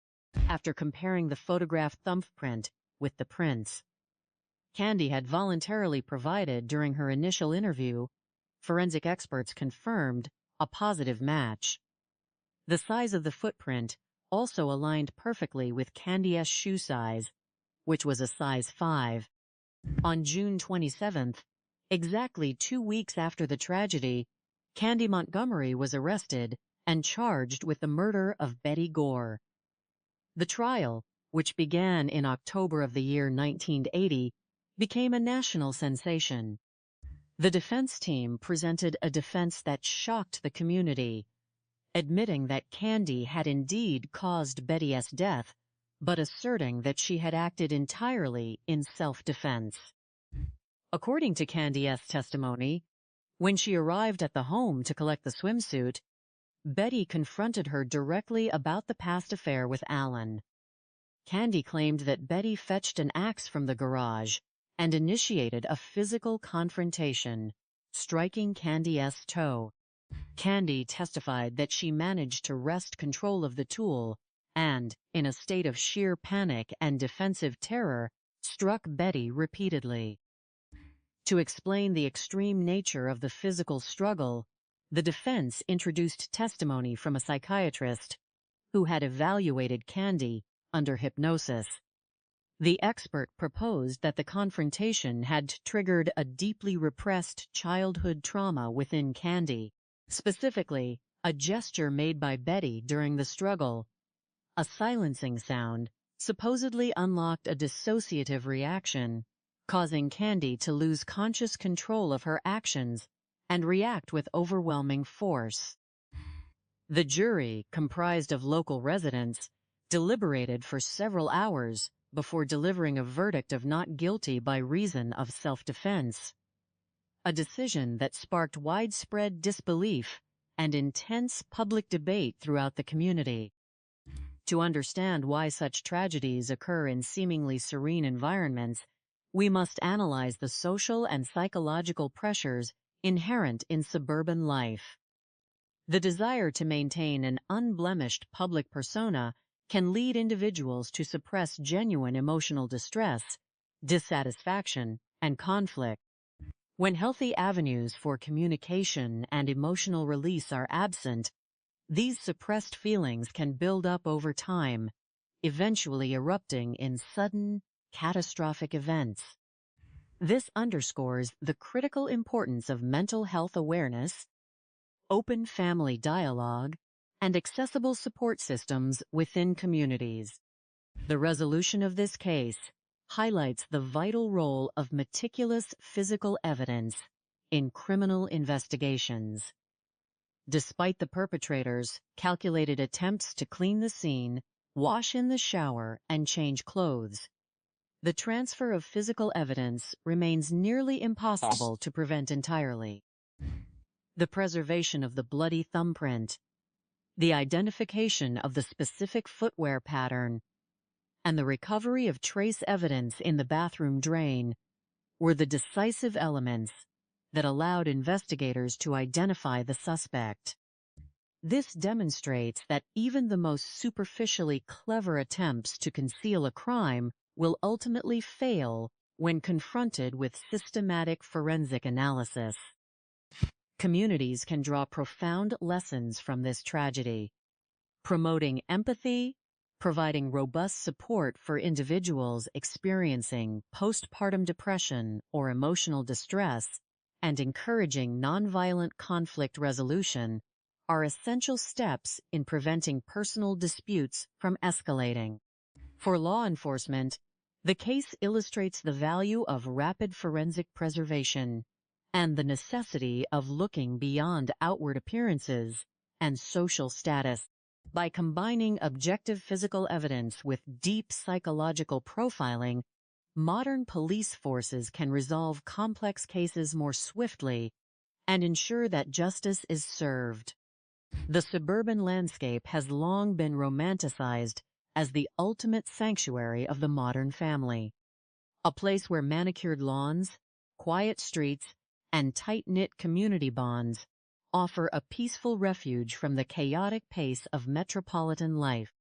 A: After comparing the photographed thumbprint with the prints Candy had voluntarily provided during her initial interview, forensic experts confirmed a positive match. The size of the footprint also aligned perfectly with Candy's shoe size, which was a size 5. On June 27th, exactly 2 weeks after the tragedy, Candy Montgomery was arrested and charged with the murder of Betty Gore. The trial, which began in October of the year 1980, became a national sensation. The defense team presented a defense that shocked the community, admitting that Candy had indeed caused Betty's death, but asserting that she had acted entirely in self-defense. According to Candy's testimony, when she arrived at the home to collect the swimsuit, Betty confronted her directly about the past affair with Alan. Candy claimed that Betty fetched an axe from the garage and initiated a physical confrontation, striking Candy's toe. Candy testified that she managed to wrest control of the tool and, in a state of sheer panic and defensive terror, struck Betty repeatedly. To explain the extreme nature of the physical struggle, the defense introduced testimony from a psychiatrist who had evaluated Candy under hypnosis. The expert proposed that the confrontation had triggered a deeply repressed childhood trauma within Candy, specifically a gesture made by Betty during the struggle. A silencing sound supposedly unlocked a dissociative reaction, causing Candy to lose conscious control of her actions and react with overwhelming force. The jury, comprised of local residents, deliberated for several hours before delivering a verdict of not guilty by reason of self-defense, a decision that sparked widespread disbelief and intense public debate throughout the community. To understand why such tragedies occur in seemingly serene environments, we must analyze the social and psychological pressures inherent in suburban life. The desire to maintain an unblemished public persona can lead individuals to suppress genuine emotional distress, dissatisfaction, and conflict. When healthy avenues for communication and emotional release are absent, these suppressed feelings can build up over time, eventually erupting in sudden, catastrophic events. This underscores the critical importance of mental health awareness, open family dialogue, and accessible support systems within communities. The resolution of this case highlights the vital role of meticulous physical evidence in criminal investigations. Despite the perpetrator's calculated attempts to clean the scene, wash in the shower, and change clothes. The transfer of physical evidence remains nearly impossible to prevent entirely. The preservation of the bloody thumbprint, the identification of the specific footwear pattern, and the recovery of trace evidence in the bathroom drain were the decisive elements that allowed investigators to identify the suspect. This demonstrates that even the most superficially clever attempts to conceal a crime will ultimately fail when confronted with systematic forensic analysis. Communities can draw profound lessons from this tragedy, promoting empathy, providing robust support for individuals experiencing postpartum depression or emotional distress, and encouraging nonviolent conflict resolution are essential steps in preventing personal disputes from escalating. For law enforcement, the case illustrates the value of rapid forensic preservation and the necessity of looking beyond outward appearances and social status. By combining objective physical evidence with deep psychological profiling, modern police forces can resolve complex cases more swiftly and ensure that justice is served. The suburban landscape has long been romanticized as the ultimate sanctuary of the modern family, a place where manicured lawns, quiet streets, and tight-knit community bonds offer a peaceful refuge from the chaotic pace of metropolitan life.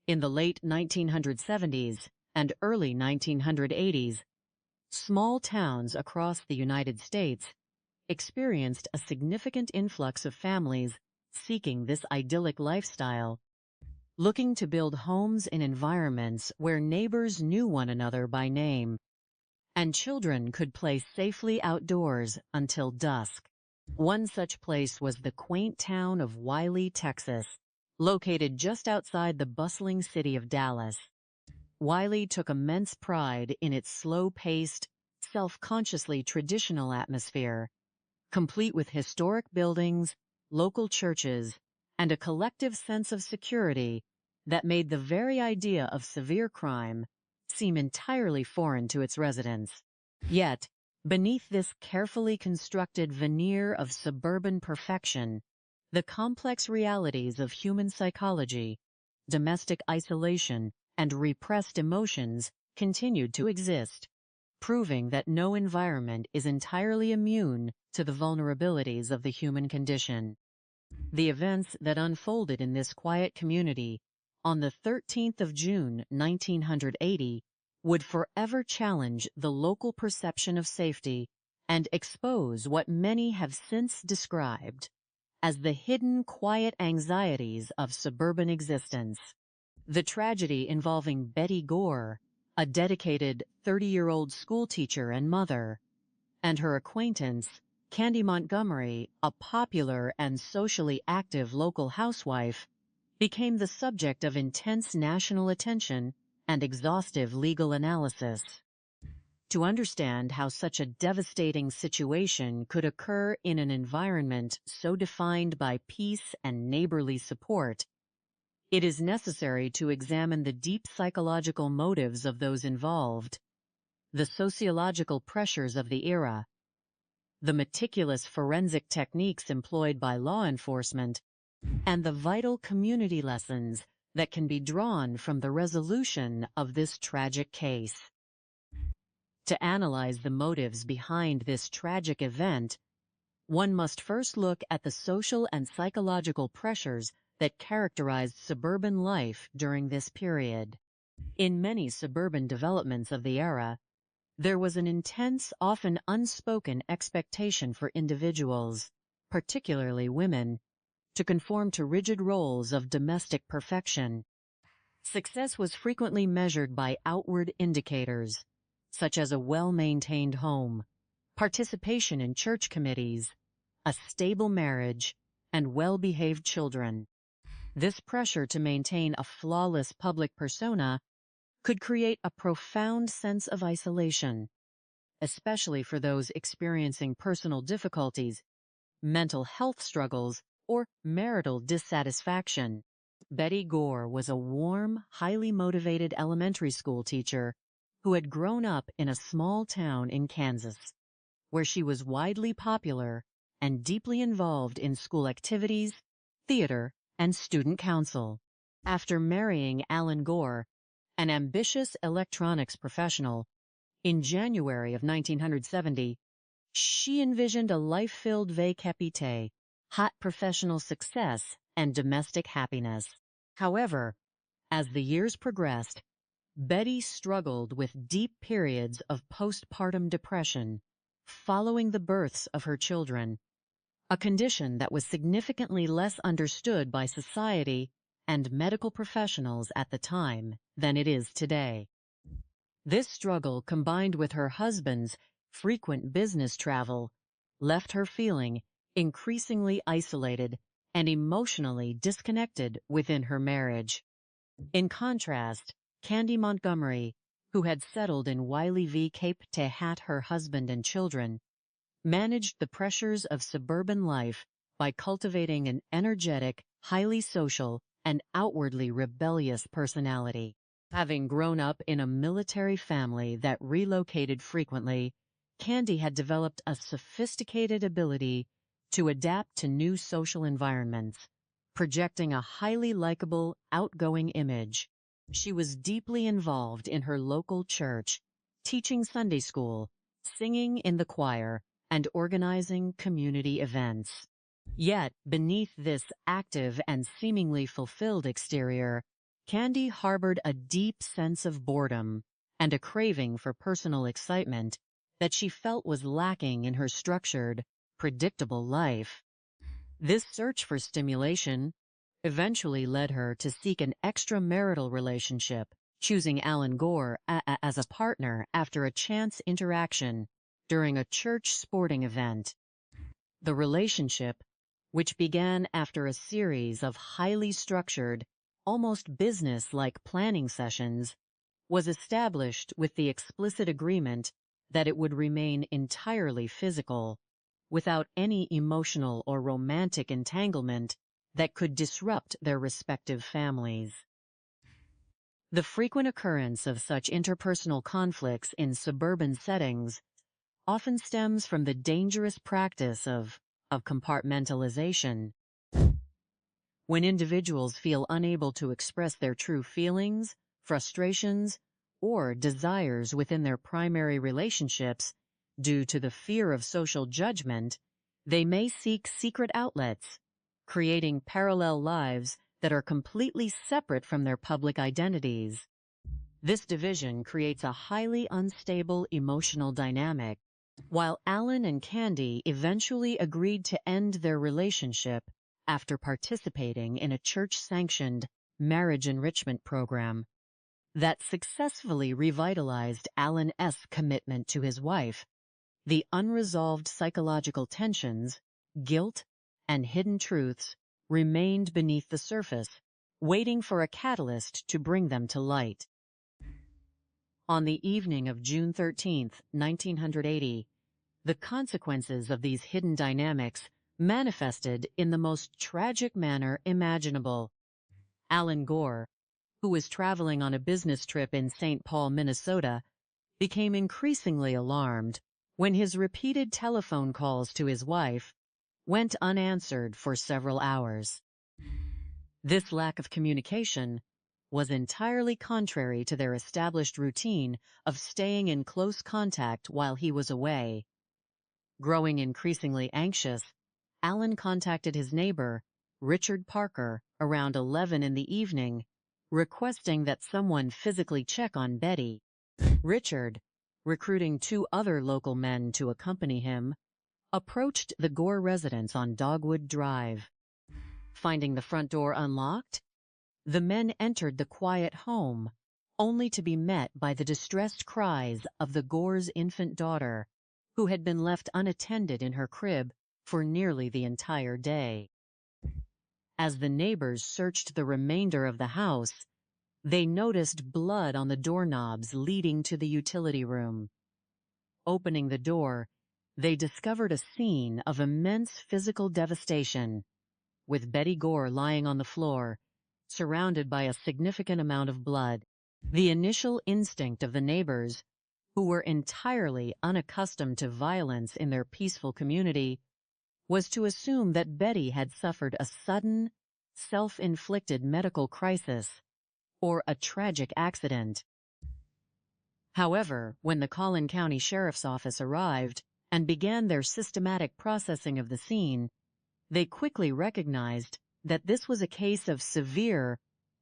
A: In the late 1970s and early 1980s, small towns across the United States experienced a significant influx of families seeking this idyllic lifestyle, looking to build homes in environments where neighbors knew one another by name, and children could play safely outdoors until dusk. One such place was the quaint town of Wylie, Texas, located just outside the bustling city of Dallas. Wylie took immense pride in its slow-paced, self-consciously traditional atmosphere, complete with historic buildings, local churches, and a collective sense of security that made the very idea of severe crime seem entirely foreign to its residents. Yet, beneath this carefully constructed veneer of suburban perfection, the complex realities of human psychology, domestic isolation, and repressed emotions continued to exist, proving that no environment is entirely immune to the vulnerabilities of the human condition. The events that unfolded in this quiet community on the 13th of June, 1980, would forever challenge the local perception of safety and expose what many have since described as the hidden quiet anxieties of suburban existence. The tragedy involving Betty Gore, a dedicated 30-year-old schoolteacher and mother, and her acquaintance, Candy Montgomery, a popular and socially active local housewife, became the subject of intense national attention and exhaustive legal analysis. To understand how such a devastating situation could occur in an environment so defined by peace and neighborly support, it is necessary to examine the deep psychological motives of those involved, the sociological pressures of the era, the meticulous forensic techniques employed by law enforcement, and the vital community lessons that can be drawn from the resolution of this tragic case. To analyze the motives behind this tragic event, one must first look at the social and psychological pressures that characterized suburban life during this period. In many suburban developments of the era, there was an intense, often unspoken expectation for individuals, particularly women, to conform to rigid roles of domestic perfection. Success was frequently measured by outward indicators, such as a well-maintained home, participation in church committees, a stable marriage, and well-behaved children. This pressure to maintain a flawless public persona could create a profound sense of isolation, especially for those experiencing personal difficulties, mental health struggles, or marital dissatisfaction. Betty Gore was a warm, highly motivated elementary school teacher who had grown up in a small town in Kansas, where she was widely popular and deeply involved in school activities, theater, and student council. After marrying Alan Gore, an ambitious electronics professional, in January of 1970, she envisioned a life-filled vie capite, hot professional success, and domestic happiness. However, as the years progressed, Betty struggled with deep periods of postpartum depression following the births of her children, a condition that was significantly less understood by society and medical professionals at the time than it is today. This struggle, combined with her husband's frequent business travel, left her feeling increasingly isolated and emotionally disconnected within her marriage. In contrast, Candy Montgomery, who had settled in Wiley v. Cape Tehat, her husband and children, managed the pressures of suburban life by cultivating an energetic, highly social, and outwardly rebellious personality. Having grown up in a military family that relocated frequently, Candy had developed a sophisticated ability to adapt to new social environments, projecting a highly likable, outgoing image. She was deeply involved in her local church, teaching Sunday school, singing in the choir, and organizing community events. Yet, beneath this active and seemingly fulfilled exterior, Candy harbored a deep sense of boredom and a craving for personal excitement that she felt was lacking in her structured, predictable life. This search for stimulation eventually led her to seek an extramarital relationship, choosing Alan Gore as a partner after a chance interaction during a church sporting event. The relationship, which began after a series of highly structured, almost business-like planning sessions, was established with the explicit agreement that it would remain entirely physical, without any emotional or romantic entanglement that could disrupt their respective families. The frequent occurrence of such interpersonal conflicts in suburban settings often stems from the dangerous practice of compartmentalization. When individuals feel unable to express their true feelings, frustrations, or desires within their primary relationships due to the fear of social judgment, they may seek secret outlets, creating parallel lives that are completely separate from their public identities. This division creates a highly unstable emotional dynamic. While Alan and Candy eventually agreed to end their relationship after participating in a church-sanctioned marriage enrichment program that successfully revitalized Alan's commitment to his wife, the unresolved psychological tensions, guilt, and hidden truths remained beneath the surface, waiting for a catalyst to bring them to light. On the evening of June 13, 1980, the consequences of these hidden dynamics manifested in the most tragic manner imaginable. Alan Gore, who was traveling on a business trip in St. Paul, Minnesota, became increasingly alarmed when his repeated telephone calls to his wife went unanswered for several hours. This lack of communication was entirely contrary to their established routine of staying in close contact while he was away. Growing increasingly anxious, Alan contacted his neighbor, Richard Parker, around 11 in the evening, requesting that someone physically check on Betty. Richard, recruiting 2 other local men to accompany him, approached the Gore residence on Dogwood Drive. Finding the front door unlocked, the men entered the quiet home, only to be met by the distressed cries of the Gore's infant daughter, who had been left unattended in her crib for nearly the entire day. As the neighbors searched the remainder of the house, they noticed blood on the doorknobs leading to the utility room. Opening the door, they discovered a scene of immense physical devastation, with Betty Gore lying on the floor, surrounded by a significant amount of blood. The initial instinct of the neighbors, who were entirely unaccustomed to violence in their peaceful community, was to assume that Betty had suffered a sudden, self-inflicted medical crisis or a tragic accident. However, when the Collin County Sheriff's Office arrived and began their systematic processing of the scene, they quickly recognized that this was a case of severe,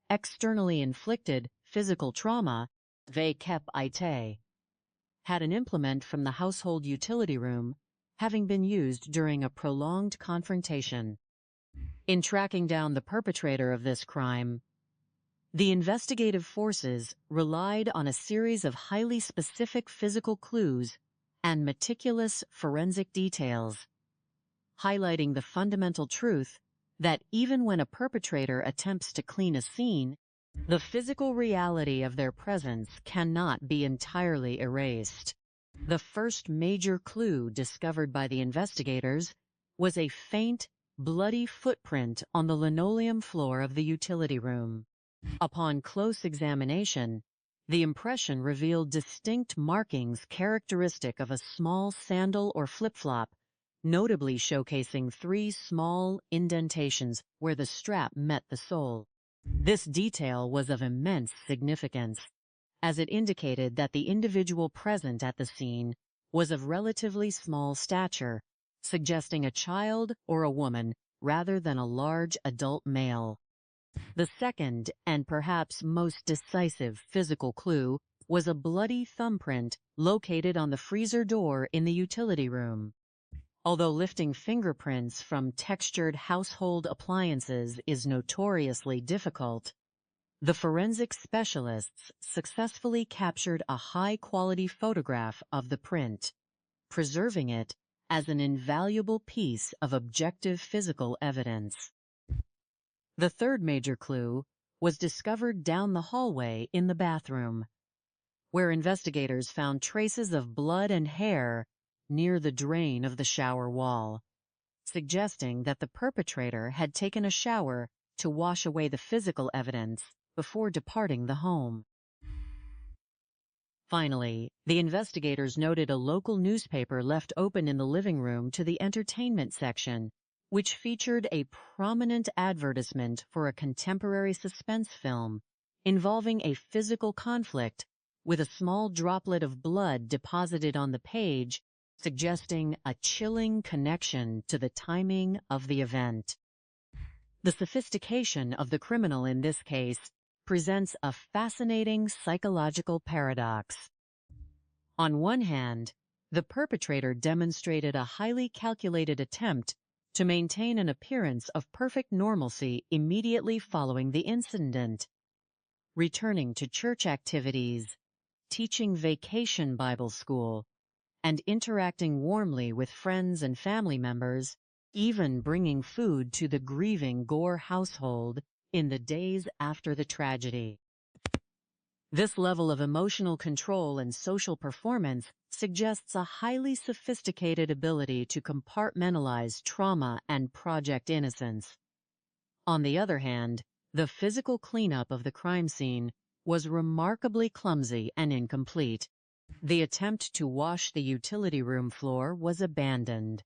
A: externally inflicted physical trauma. They kept ite, had an implement from the household utility room having been used during a prolonged confrontation. In tracking down the perpetrator of this crime, the investigative forces relied on a series of highly specific physical clues and meticulous forensic details, highlighting the fundamental truth that even when a perpetrator attempts to clean a scene, the physical reality of their presence cannot be entirely erased. The first major clue discovered by the investigators was a faint, bloody footprint on the linoleum floor of the utility room. Upon close examination, the impression revealed distinct markings characteristic of a small sandal or flip-flop, notably showcasing 3 small indentations where the strap met the sole. This detail was of immense significance, as it indicated that the individual present at the scene was of relatively small stature, suggesting a child or a woman rather than a large adult male. The second, and perhaps most decisive physical clue, was a bloody thumbprint located on the freezer door in the utility room. Although lifting fingerprints from textured household appliances is notoriously difficult, the forensic specialists successfully captured a high-quality photograph of the print, preserving it as an invaluable piece of objective physical evidence. The third major clue was discovered down the hallway in the bathroom, where investigators found traces of blood and hair near the drain of the shower wall, suggesting that the perpetrator had taken a shower to wash away the physical evidence before departing the home. Finally, the investigators noted a local newspaper left open in the living room to the entertainment section, which featured a prominent advertisement for a contemporary suspense film involving a physical conflict with a small droplet of blood deposited on the page, suggesting a chilling connection to the timing of the event. The sophistication of the criminal in this case presents a fascinating psychological paradox. On one hand, the perpetrator demonstrated a highly calculated attempt to maintain an appearance of perfect normalcy immediately following the incident, returning to church activities, teaching vacation Bible school, and interacting warmly with friends and family members, even bringing food to the grieving Gore household in the days after the tragedy. This level of emotional control and social performance suggests a highly sophisticated ability to compartmentalize trauma and Project Innocence. On the other hand, the physical cleanup of the crime scene was remarkably clumsy and incomplete. The attempt to wash the utility room floor was abandoned.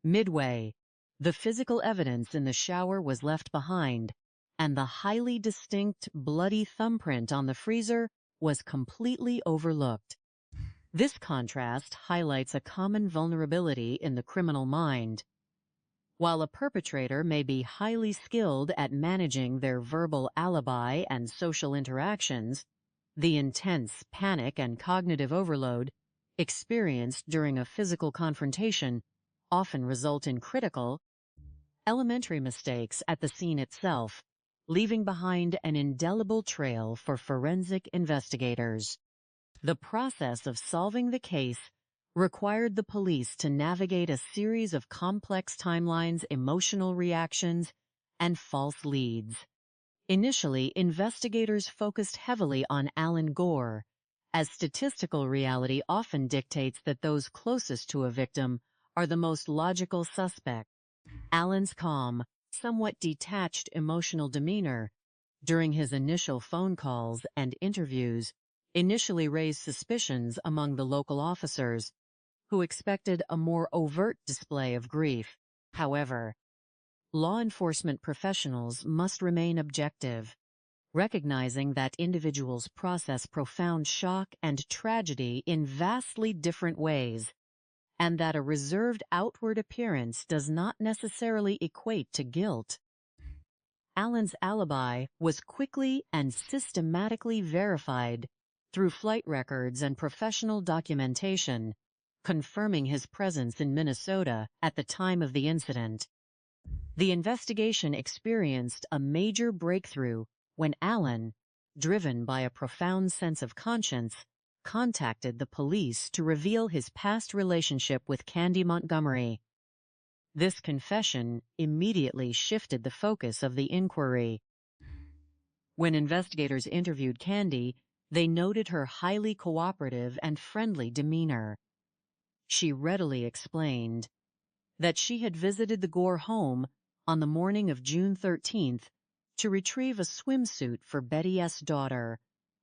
A: Midway, the physical evidence in the shower was left behind, and the highly distinct bloody thumbprint on the freezer was completely overlooked. This contrast highlights a common vulnerability in the criminal mind. While a perpetrator may be highly skilled at managing their verbal alibi and social interactions, the intense panic and cognitive overload experienced during a physical confrontation often result in critical, elementary mistakes at the scene itself, leaving behind an indelible trail for forensic investigators. The process of solving the case required the police to navigate a series of complex timelines, emotional reactions, and false leads. Initially, investigators focused heavily on Alan Gore, as statistical reality often dictates that those closest to a victim are the most logical suspect. Alan's calm, somewhat detached emotional demeanor during his initial phone calls and interviews, initially raised suspicions among the local officers, who expected a more overt display of grief. However, law enforcement professionals must remain objective, recognizing that individuals process profound shock and tragedy in vastly different ways, and that a reserved outward appearance does not necessarily equate to guilt. Alan's alibi was quickly and systematically verified through flight records and professional documentation, confirming his presence in Minnesota at the time of the incident. The investigation experienced a major breakthrough when Alan, driven by a profound sense of conscience, contacted the police to reveal his past relationship with Candy Montgomery. This confession immediately shifted the focus of the inquiry. When investigators interviewed Candy, they noted her highly cooperative and friendly demeanor. She readily explained that she had visited the Gore home on the morning of June 13th to retrieve a swimsuit for Betty S.'s daughter,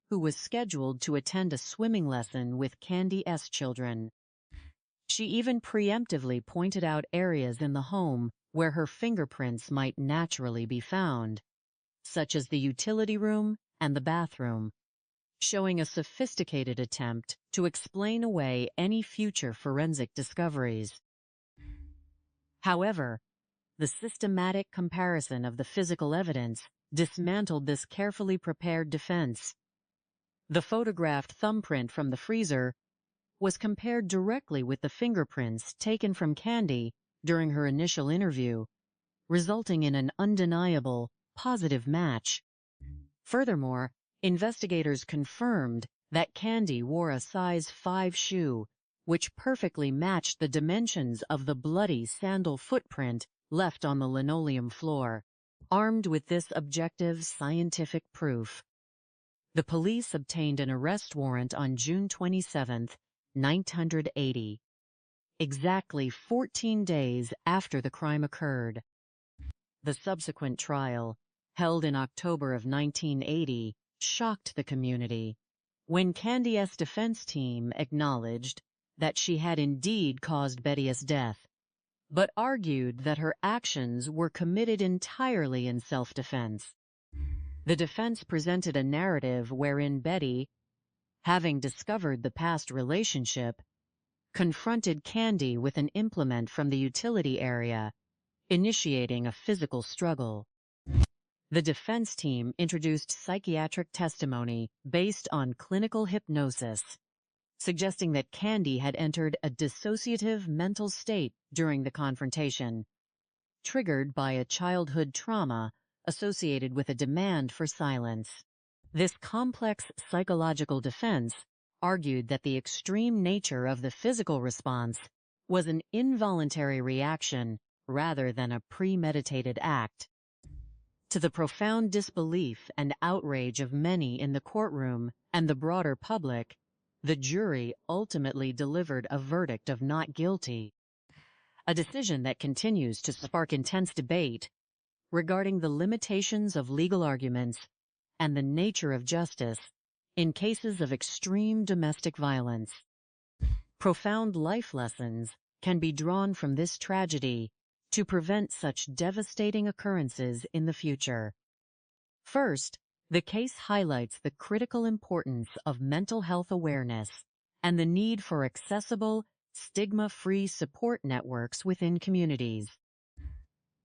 A: who was scheduled to attend a swimming lesson with Candy S. children. She even preemptively pointed out areas in the home where her fingerprints might naturally be found, such as the utility room and the bathroom, showing a sophisticated attempt to explain away any future forensic discoveries. However, the systematic comparison of the physical evidence dismantled this carefully prepared defense. The photographed thumbprint from the freezer was compared directly with the fingerprints taken from Candy during her initial interview, resulting in an undeniable, positive match. Furthermore, investigators confirmed that Candy wore a size 5 shoe, which perfectly matched the dimensions of the bloody sandal footprint left on the linoleum floor. Armed with this objective scientific proof, the police obtained an arrest warrant on June 27, 1980, exactly 14 days after the crime occurred. The subsequent trial, held in October of 1980, shocked the community when Candy S.'s defense team acknowledged that she had indeed caused Betty's death, but argued that her actions were committed entirely in self-defense. The defense presented a narrative wherein Betty, having discovered the past relationship, confronted Candy with an implement from the utility area, initiating a physical struggle. The defense team introduced psychiatric testimony based on clinical hypnosis, suggesting that Candy had entered a dissociative mental state during the confrontation, triggered by a childhood trauma associated with a demand for silence. This complex psychological defense argued that the extreme nature of the physical response was an involuntary reaction rather than a premeditated act. To the profound disbelief and outrage of many in the courtroom and the broader public, the jury ultimately delivered a verdict of not guilty, a decision that continues to spark intense debate regarding the limitations of legal arguments and the nature of justice in cases of extreme domestic violence. Profound life lessons can be drawn from this tragedy to prevent such devastating occurrences in the future. First, the case highlights the critical importance of mental health awareness and the need for accessible, stigma-free support networks within communities.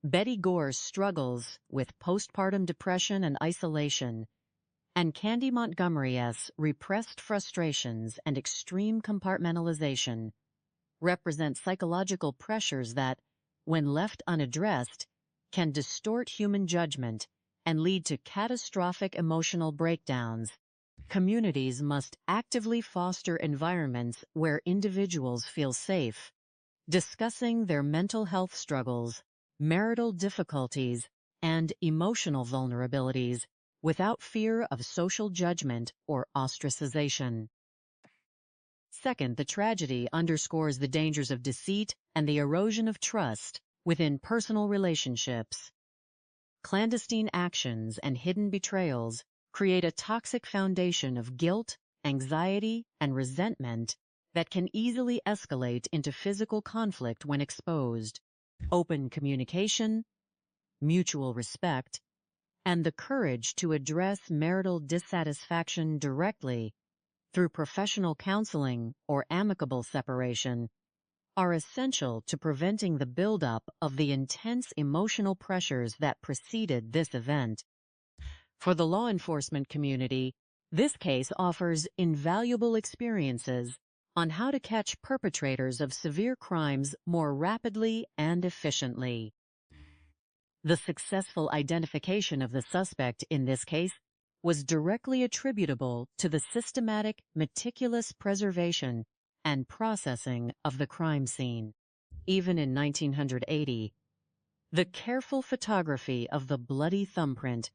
A: Betty Gore's struggles with postpartum depression and isolation, and Candy Montgomery's repressed frustrations and extreme compartmentalization, represent psychological pressures that, when left unaddressed, can distort human judgment and lead to catastrophic emotional breakdowns. Communities must actively foster environments where individuals feel safe, discussing their mental health struggles, marital difficulties, and emotional vulnerabilities without fear of social judgment or ostracization. Second, the tragedy underscores the dangers of deceit and the erosion of trust within personal relationships. clandestine actions and hidden betrayals create a toxic foundation of guilt, anxiety, and resentment that can easily escalate into physical conflict when exposed. Open communication, mutual respect, and the courage to address marital dissatisfaction directly through professional counseling or amicable separation are essential to preventing the buildup of the intense emotional pressures that preceded this event. For the law enforcement community, this case offers invaluable experiences on how to catch perpetrators of severe crimes more rapidly and efficiently. The successful identification of the suspect in this case was directly attributable to the systematic, meticulous preservation and processing of the crime scene. Even in 1980, the careful photography of the bloody thumbprint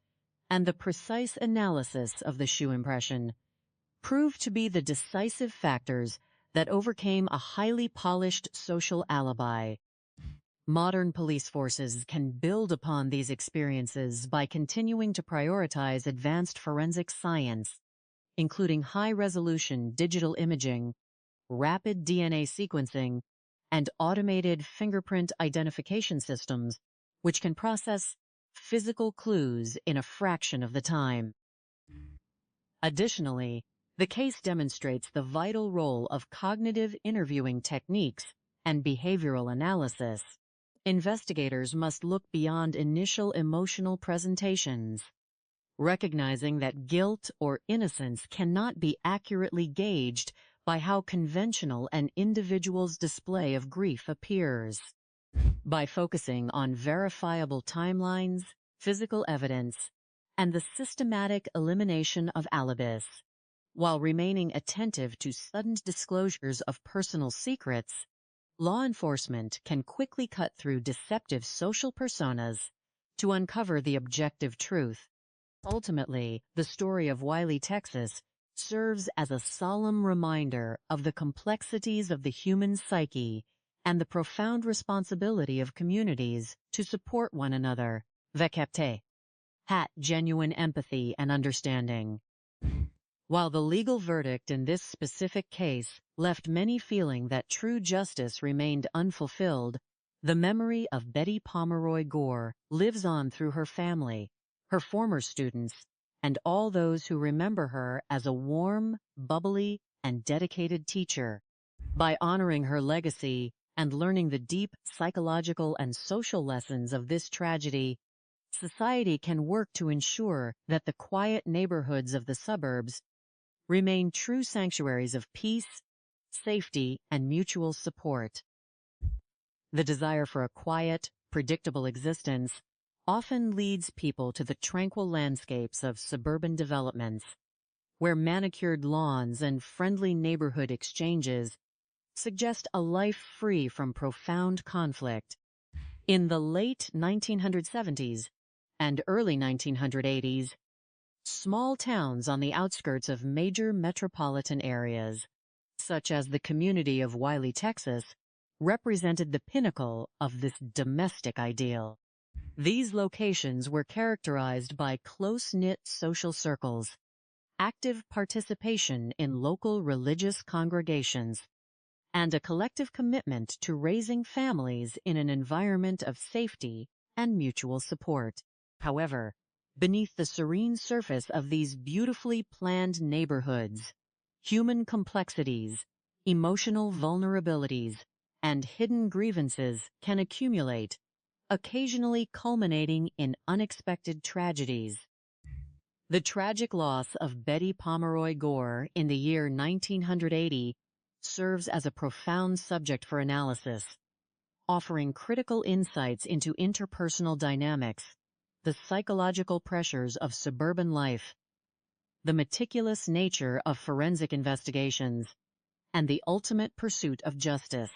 A: and the precise analysis of the shoe impression proved to be the decisive factors that overcame a highly polished social alibi. Modern police forces can build upon these experiences by continuing to prioritize advanced forensic science, including high-resolution digital imaging, rapid DNA sequencing, and automated fingerprint identification systems, which can process physical clues in a fraction of the time. Additionally, the case demonstrates the vital role of cognitive interviewing techniques and behavioral analysis. Investigators must look beyond initial emotional presentations, recognizing that guilt or innocence cannot be accurately gauged by how conventional an individual's display of grief appears. By focusing on verifiable timelines, physical evidence, and the systematic elimination of alibis, while remaining attentive to sudden disclosures of personal secrets, law enforcement can quickly cut through deceptive social personas to uncover the objective truth. Ultimately, the story of Wylie, Texas, serves as a solemn reminder of the complexities of the human psyche and the profound responsibility of communities to support one another. Vecapte. Hat genuine empathy and understanding. While the legal verdict in this specific case left many feeling that true justice remained unfulfilled, the memory of Betty Pomeroy Gore lives on through her family, her former students, and all those who remember her as a warm, bubbly, and dedicated teacher. By honoring her legacy and learning the deep psychological and social lessons of this tragedy, society can work to ensure that the quiet neighborhoods of the suburbs remain true sanctuaries of peace, safety, and mutual support. The desire for a quiet, predictable existence often leads people to the tranquil landscapes of suburban developments, where manicured lawns and friendly neighborhood exchanges suggest a life free from profound conflict. In the late 1970s and early 1980s, small towns on the outskirts of major metropolitan areas, such as the community of Wylie, Texas, represented the pinnacle of this domestic ideal. These locations were characterized by close-knit social circles, active participation in local religious congregations, and a collective commitment to raising families in an environment of safety and mutual support. However, beneath the serene surface of these beautifully planned neighborhoods, human complexities, emotional vulnerabilities, and hidden grievances can accumulate, occasionally culminating in unexpected tragedies. The tragic loss of Betty Pomeroy Gore in the year 1980 serves as a profound subject for analysis, offering critical insights into interpersonal dynamics, the psychological pressures of suburban life, the meticulous nature of forensic investigations, and the ultimate pursuit of justice.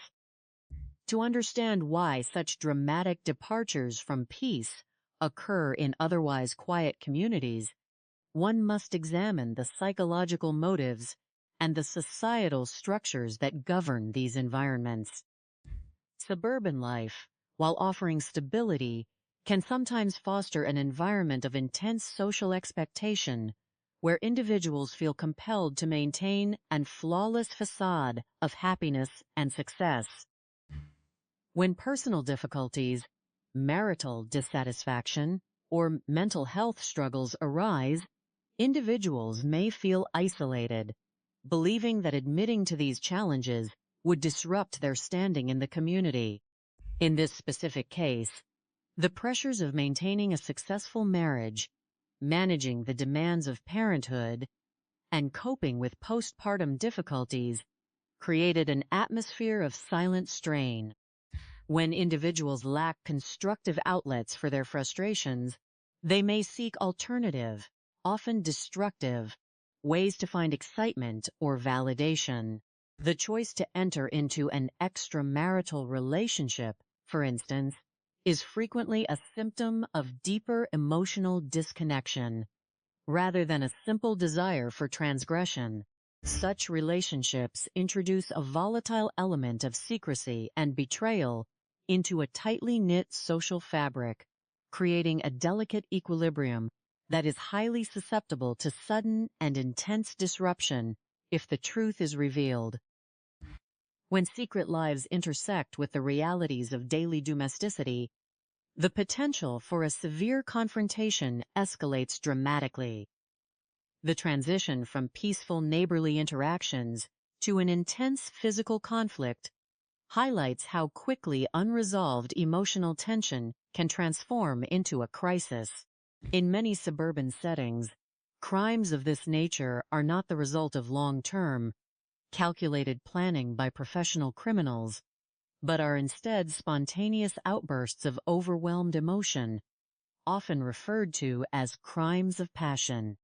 A: To understand why such dramatic departures from peace occur in otherwise quiet communities, one must examine the psychological motives and the societal structures that govern these environments. Suburban life, while offering stability, can sometimes foster an environment of intense social expectation where individuals feel compelled to maintain an flawless facade of happiness and success. When personal difficulties, marital dissatisfaction, or mental health struggles arise, individuals may feel isolated, believing that admitting to these challenges would disrupt their standing in the community. In this specific case, the pressures of maintaining a successful marriage, managing the demands of parenthood, and coping with postpartum difficulties created an atmosphere of silent strain. When individuals lack constructive outlets for their frustrations, they may seek alternative, often destructive, ways to find excitement or validation. The choice to enter into an extramarital relationship, for instance, is frequently a symptom of deeper emotional disconnection, rather than a simple desire for transgression. Such relationships introduce a volatile element of secrecy and betrayal into a tightly knit social fabric, creating a delicate equilibrium that is highly susceptible to sudden and intense disruption if the truth is revealed. When secret lives intersect with the realities of daily domesticity, the potential for a severe confrontation escalates dramatically. The transition from peaceful neighborly interactions to an intense physical conflict highlights how quickly unresolved emotional tension can transform into a crisis. In many suburban settings, crimes of this nature are not the result of long-term, calculated planning by professional criminals, but are instead spontaneous outbursts of overwhelmed emotion, often referred to as crimes of passion.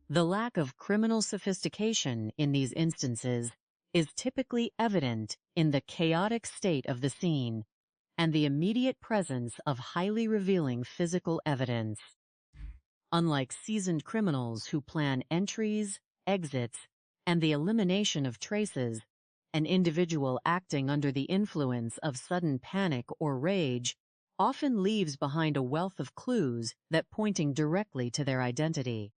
A: The lack of criminal sophistication in these instances is typically evident in the chaotic state of the scene and the immediate presence of highly revealing physical evidence. Unlike seasoned criminals who plan entries, exits, and the elimination of traces, an individual acting under the influence of sudden panic or rage often leaves behind a wealth of clues that pointing directly to their identity.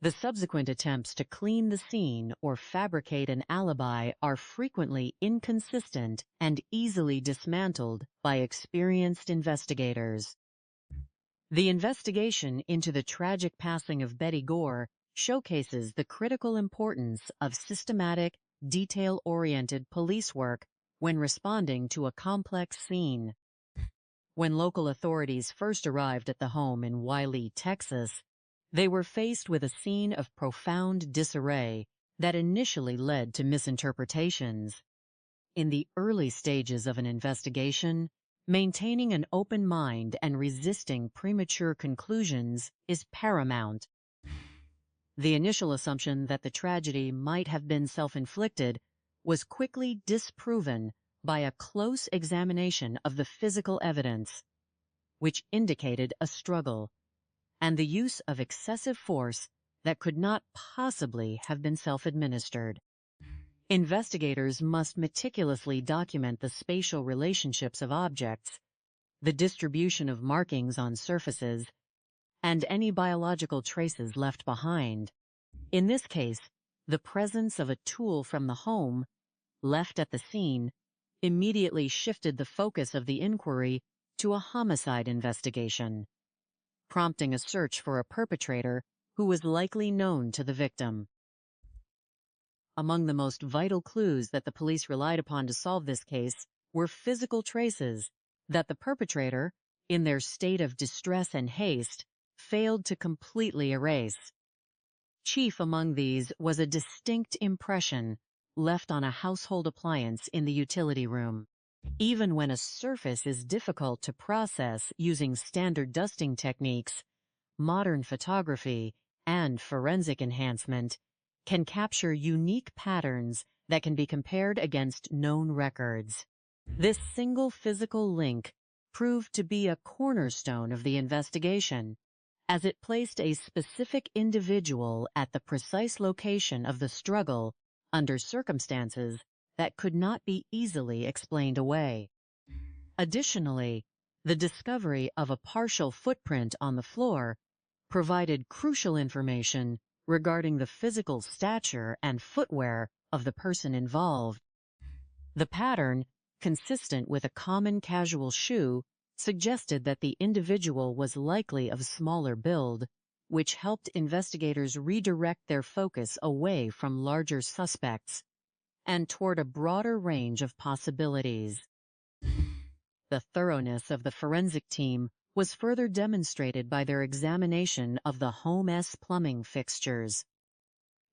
A: The subsequent attempts to clean the scene or fabricate an alibi are frequently inconsistent and easily dismantled by experienced investigators. The investigation into the tragic passing of Betty Gore showcases the critical importance of systematic, detail-oriented police work when responding to a complex scene. When local authorities first arrived at the home in Wiley, Texas, they were faced with a scene of profound disarray that initially led to misinterpretations. In the early stages of an investigation, maintaining an open mind and resisting premature conclusions is paramount. The initial assumption that the tragedy might have been self-inflicted was quickly disproven by a close examination of the physical evidence, which indicated a struggle and the use of excessive force that could not possibly have been self-administered. Investigators must meticulously document the spatial relationships of objects, the distribution of markings on surfaces, and any biological traces left behind. In this case, the presence of a tool from the home, left at the scene, immediately shifted the focus of the inquiry to a homicide investigation, prompting a search for a perpetrator who was likely known to the victim. Among the most vital clues that the police relied upon to solve this case were physical traces that the perpetrator, in their state of distress and haste, failed to completely erase. Chief among these was a distinct impression left on a household appliance in the utility room. Even when a surface is difficult to process using standard dusting techniques, modern photography and forensic enhancement can capture unique patterns that can be compared against known records. This single physical link proved to be a cornerstone of the investigation, as it placed a specific individual at the precise location of the struggle under circumstances that could not be easily explained away. Additionally, The discovery of a partial footprint on the floor provided crucial information regarding the physical stature and footwear of the person involved. The pattern, consistent with a common casual shoe, suggested that the individual was likely of smaller build, which helped investigators redirect their focus away from larger suspects and toward a broader range of possibilities. The thoroughness of the forensic team was further demonstrated by their examination of the home's plumbing fixtures.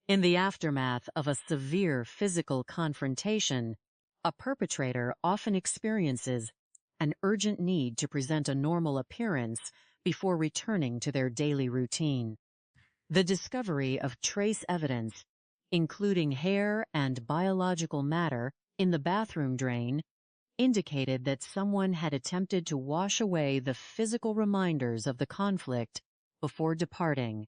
A: In the aftermath of a severe physical confrontation, a perpetrator often experiences an urgent need to present a normal appearance before returning to their daily routine. The discovery of trace evidence, including hair and biological matter, in the bathroom drain indicated that someone had attempted to wash away the physical reminders of the conflict before departing.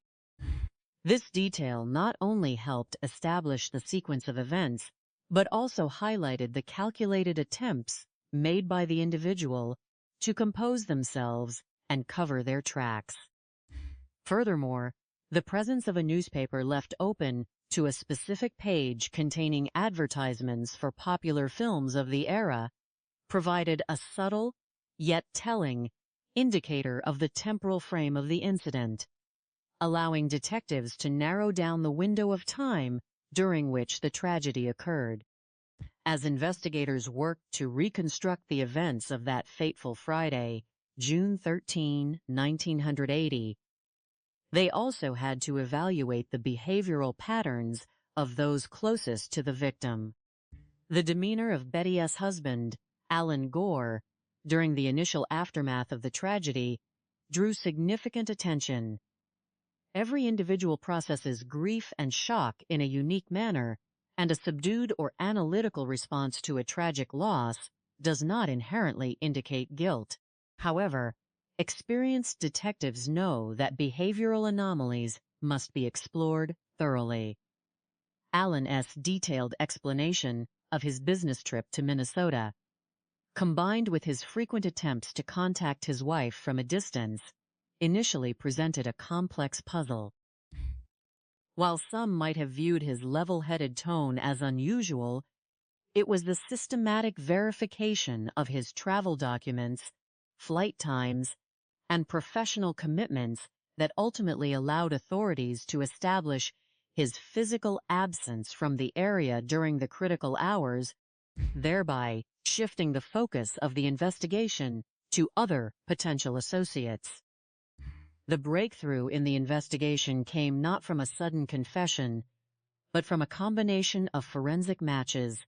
A: This detail not only helped establish the sequence of events, but also highlighted the calculated attempts made by the individual to compose themselves and cover their tracks. Furthermore, the presence of a newspaper left open to a specific page containing advertisements for popular films of the era provided a subtle, yet telling, indicator of the temporal frame of the incident, allowing detectives to narrow down the window of time during which the tragedy occurred. As investigators worked to reconstruct the events of that fateful Friday, June 13, 1980, they also had to evaluate the behavioral patterns of those closest to the victim. The demeanor of Betty's husband, Alan Gore, during the initial aftermath of the tragedy, drew significant attention. Every individual processes grief and shock in a unique manner, and a subdued or analytical response to a tragic loss does not inherently indicate guilt. However, experienced detectives know that behavioral anomalies must be explored thoroughly. Alan's detailed explanation of his business trip to Minnesota, combined with his frequent attempts to contact his wife from a distance, initially presented a complex puzzle. While some might have viewed his level-headed tone as unusual, it was the systematic verification of his travel documents, flight times, and professional commitments that ultimately allowed authorities to establish his physical absence from the area during the critical hours, thereby shifting the focus of the investigation to other potential associates. The breakthrough in the investigation came not from a sudden confession, but from a combination of forensic matches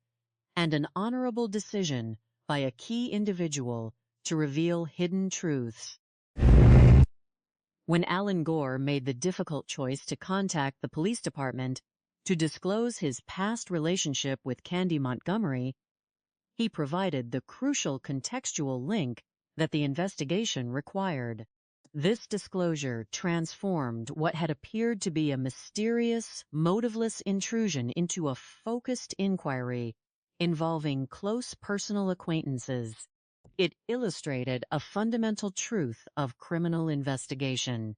A: and an honorable decision by a key individual to reveal hidden truths. When Alan Gore made the difficult choice to contact the police department to disclose his past relationship with Candy Montgomery, he provided the crucial contextual link that the investigation required. This disclosure transformed what had appeared to be a mysterious, motiveless intrusion into a focused inquiry involving close personal acquaintances. It illustrated a fundamental truth of criminal investigation.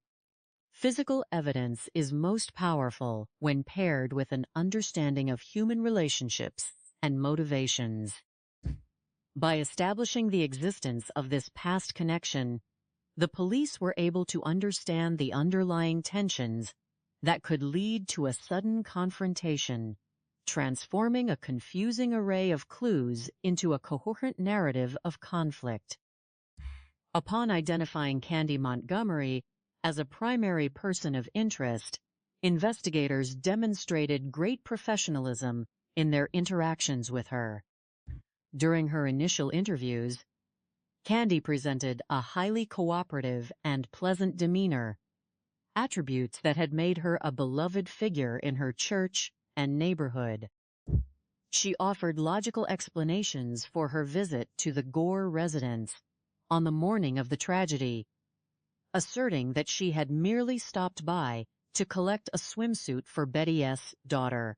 A: Physical evidence is most powerful when paired with an understanding of human relationships and motivations. By establishing the existence of this past connection, the police were able to understand the underlying tensions that could lead to a sudden confrontation, transforming a confusing array of clues into a coherent narrative of conflict. Upon identifying Candy Montgomery as a primary person of interest, investigators demonstrated great professionalism in their interactions with her. During her initial interviews, Candy presented a highly cooperative and pleasant demeanor, attributes that had made her a beloved figure in her church and neighborhood. She offered logical explanations for her visit to the Gore residence on the morning of the tragedy, asserting that she had merely stopped by to collect a swimsuit for Betty's daughter,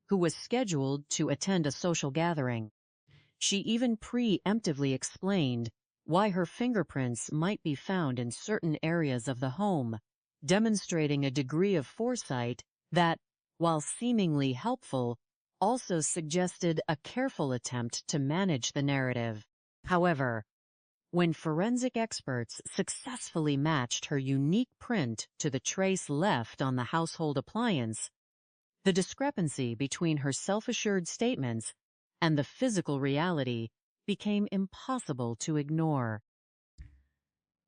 A: who was scheduled to attend a social gathering. She even preemptively explained why her fingerprints might be found in certain areas of the home, demonstrating a degree of foresight that, while seemingly helpful, also suggested a careful attempt to manage the narrative. However, when forensic experts successfully matched her unique print to the trace left on the household appliance, the discrepancy between her self-assured statements and the physical reality became impossible to ignore.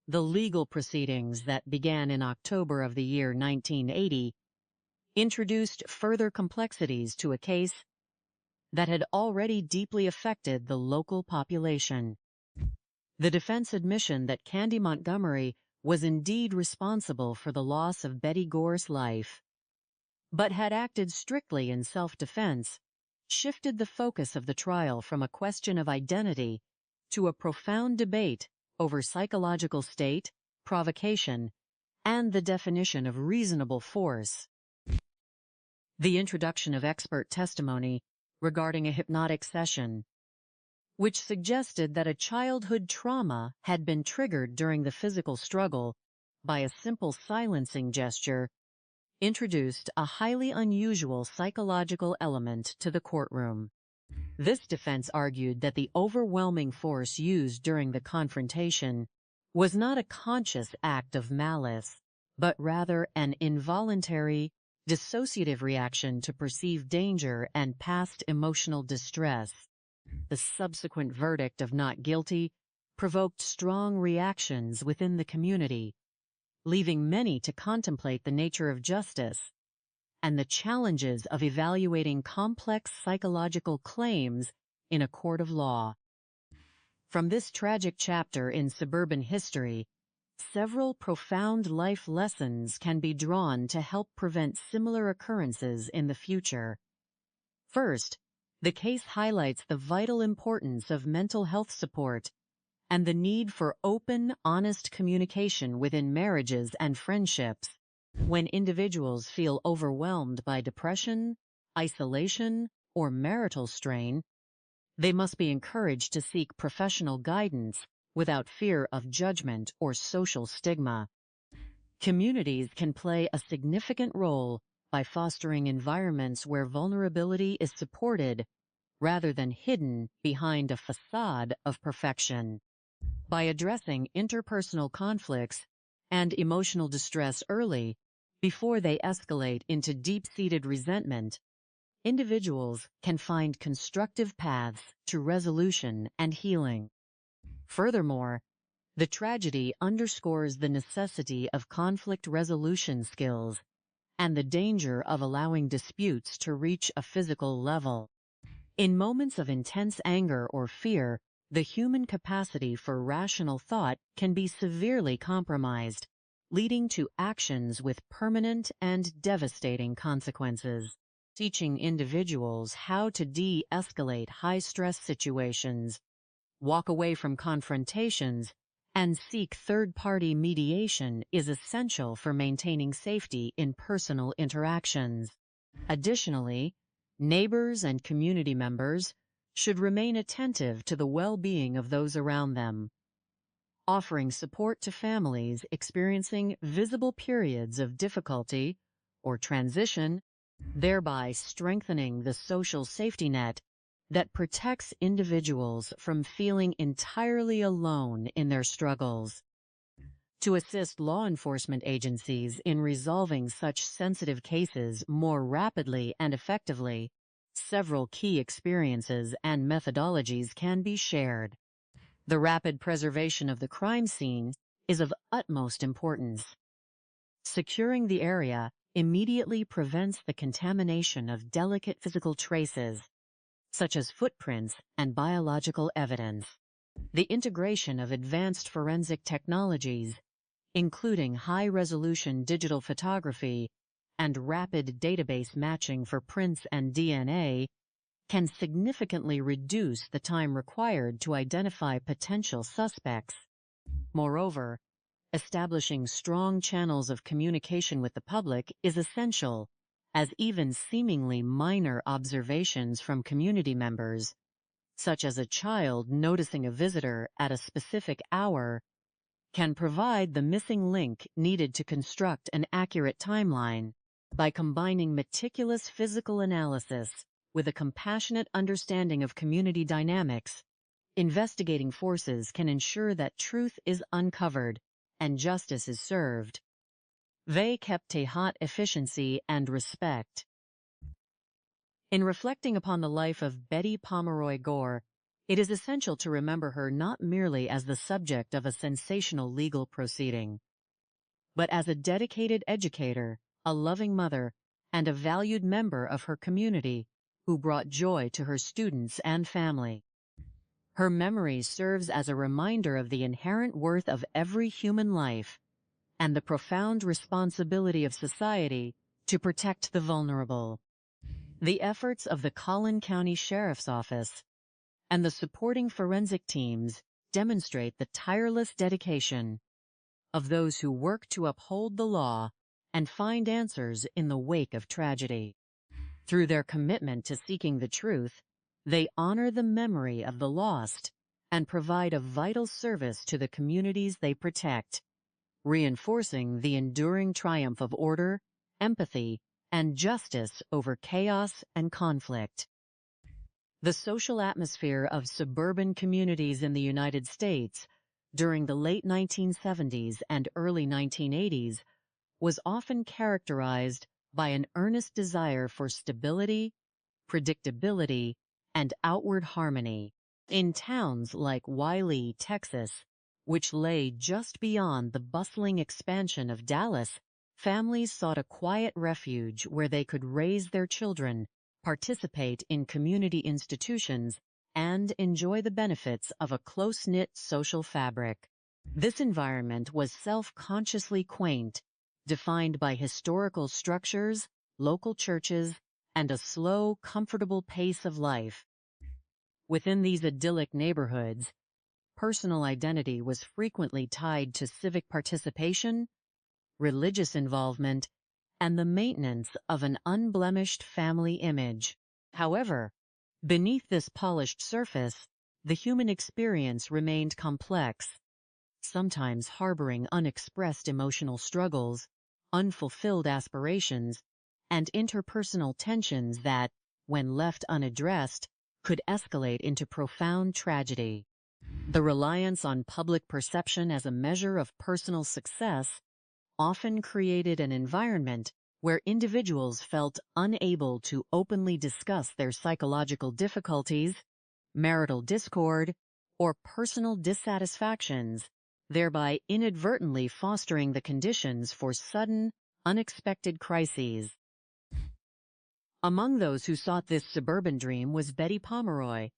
A: The legal proceedings that began in October of the year 1980 introduced further complexities to a case that had already deeply affected the local population. The defense admission that Candy Montgomery was indeed responsible for the loss of Betty Gore's life, but had acted strictly in self-defense, shifted the focus of the trial from a question of identity to a profound debate over psychological state, provocation, and the definition of reasonable force. The introduction of expert testimony regarding a hypnotic session, which suggested that a childhood trauma had been triggered during the physical struggle by a simple silencing gesture, introduced a highly unusual psychological element to the courtroom. This defense argued that the overwhelming force used during the confrontation was not a conscious act of malice, but rather an involuntary, dissociative reaction to perceived danger and past emotional distress. The subsequent verdict of not guilty provoked strong reactions within the community, leaving many to contemplate the nature of justice and the challenges of evaluating complex psychological claims in a court of law. From this tragic chapter in suburban history, several profound life lessons can be drawn to help prevent similar occurrences in the future. First, the case highlights the vital importance of mental health support and the need for open, honest communication within marriages and friendships. When individuals feel overwhelmed by depression, isolation, or marital strain, they must be encouraged to seek professional guidance without fear of judgment or social stigma. Communities can play a significant role by fostering environments where vulnerability is supported rather than hidden behind a facade of perfection. By addressing interpersonal conflicts and emotional distress early, before they escalate into deep-seated resentment, individuals can find constructive paths to resolution and healing. Furthermore, the tragedy underscores the necessity of conflict resolution skills and the danger of allowing disputes to reach a physical level. In moments of intense anger or fear, the human capacity for rational thought can be severely compromised, leading to actions with permanent and devastating consequences. Teaching individuals how to de-escalate high-stress situations, walk away from confrontations, and seek third-party mediation is essential for maintaining safety in personal interactions. Additionally, neighbors and community members should remain attentive to the well-being of those around them, offering support to families experiencing visible periods of difficulty or transition, thereby strengthening the social safety net that protects individuals from feeling entirely alone in their struggles. To assist law enforcement agencies in resolving such sensitive cases more rapidly and effectively, several key experiences and methodologies can be shared. The rapid preservation of the crime scene is of utmost importance. Securing the area immediately prevents the contamination of delicate physical traces, such as footprints and biological evidence. The integration of advanced forensic technologies, including high-resolution digital photography and rapid database matching for prints and DNA, can significantly reduce the time required to identify potential suspects. Moreover, establishing strong channels of communication with the public is essential, as even seemingly minor observations from community members, such as a child noticing a visitor at a specific hour, can provide the missing link needed to construct an accurate timeline. By combining meticulous physical analysis with a compassionate understanding of community dynamics, investigating forces can ensure that truth is uncovered and justice is served. They kept Tehat efficiency and respect. In reflecting upon the life of Betty Pomeroy Gore, it is essential to remember her not merely as the subject of a sensational legal proceeding, but as a dedicated educator, a loving mother, and a valued member of her community who brought joy to her students and family. Her memory serves as a reminder of the inherent worth of every human life and the profound responsibility of society to protect the vulnerable. The efforts of the Collin County Sheriff's Office and the supporting forensic teams demonstrate the tireless dedication of those who work to uphold the law and find answers in the wake of tragedy. Through their commitment to seeking the truth, they honor the memory of the lost and provide a vital service to the communities they protect, reinforcing the enduring triumph of order, empathy, and justice over chaos and conflict. The social atmosphere of suburban communities in the United States during the late 1970s and early 1980s was often characterized by an earnest desire for stability, predictability, and outward harmony. In towns like Wiley, Texas, which lay just beyond the bustling expansion of Dallas, families sought a quiet refuge where they could raise their children, participate in community institutions, and enjoy the benefits of a close-knit social fabric. This environment was self-consciously quaint, defined by historical structures, local churches, and a slow, comfortable pace of life. Within these idyllic neighborhoods, personal identity was frequently tied to civic participation, religious involvement, and the maintenance of an unblemished family image. However, beneath this polished surface, the human experience remained complex, sometimes harboring unexpressed emotional struggles, unfulfilled aspirations, and interpersonal tensions that, when left unaddressed, could escalate into profound tragedy. The reliance on public perception as a measure of personal success often created an environment where individuals felt unable to openly discuss their psychological difficulties, marital discord, or personal dissatisfactions, thereby inadvertently fostering the conditions for sudden, unexpected crises. Among those who sought this suburban dream was Betty Pomeroy,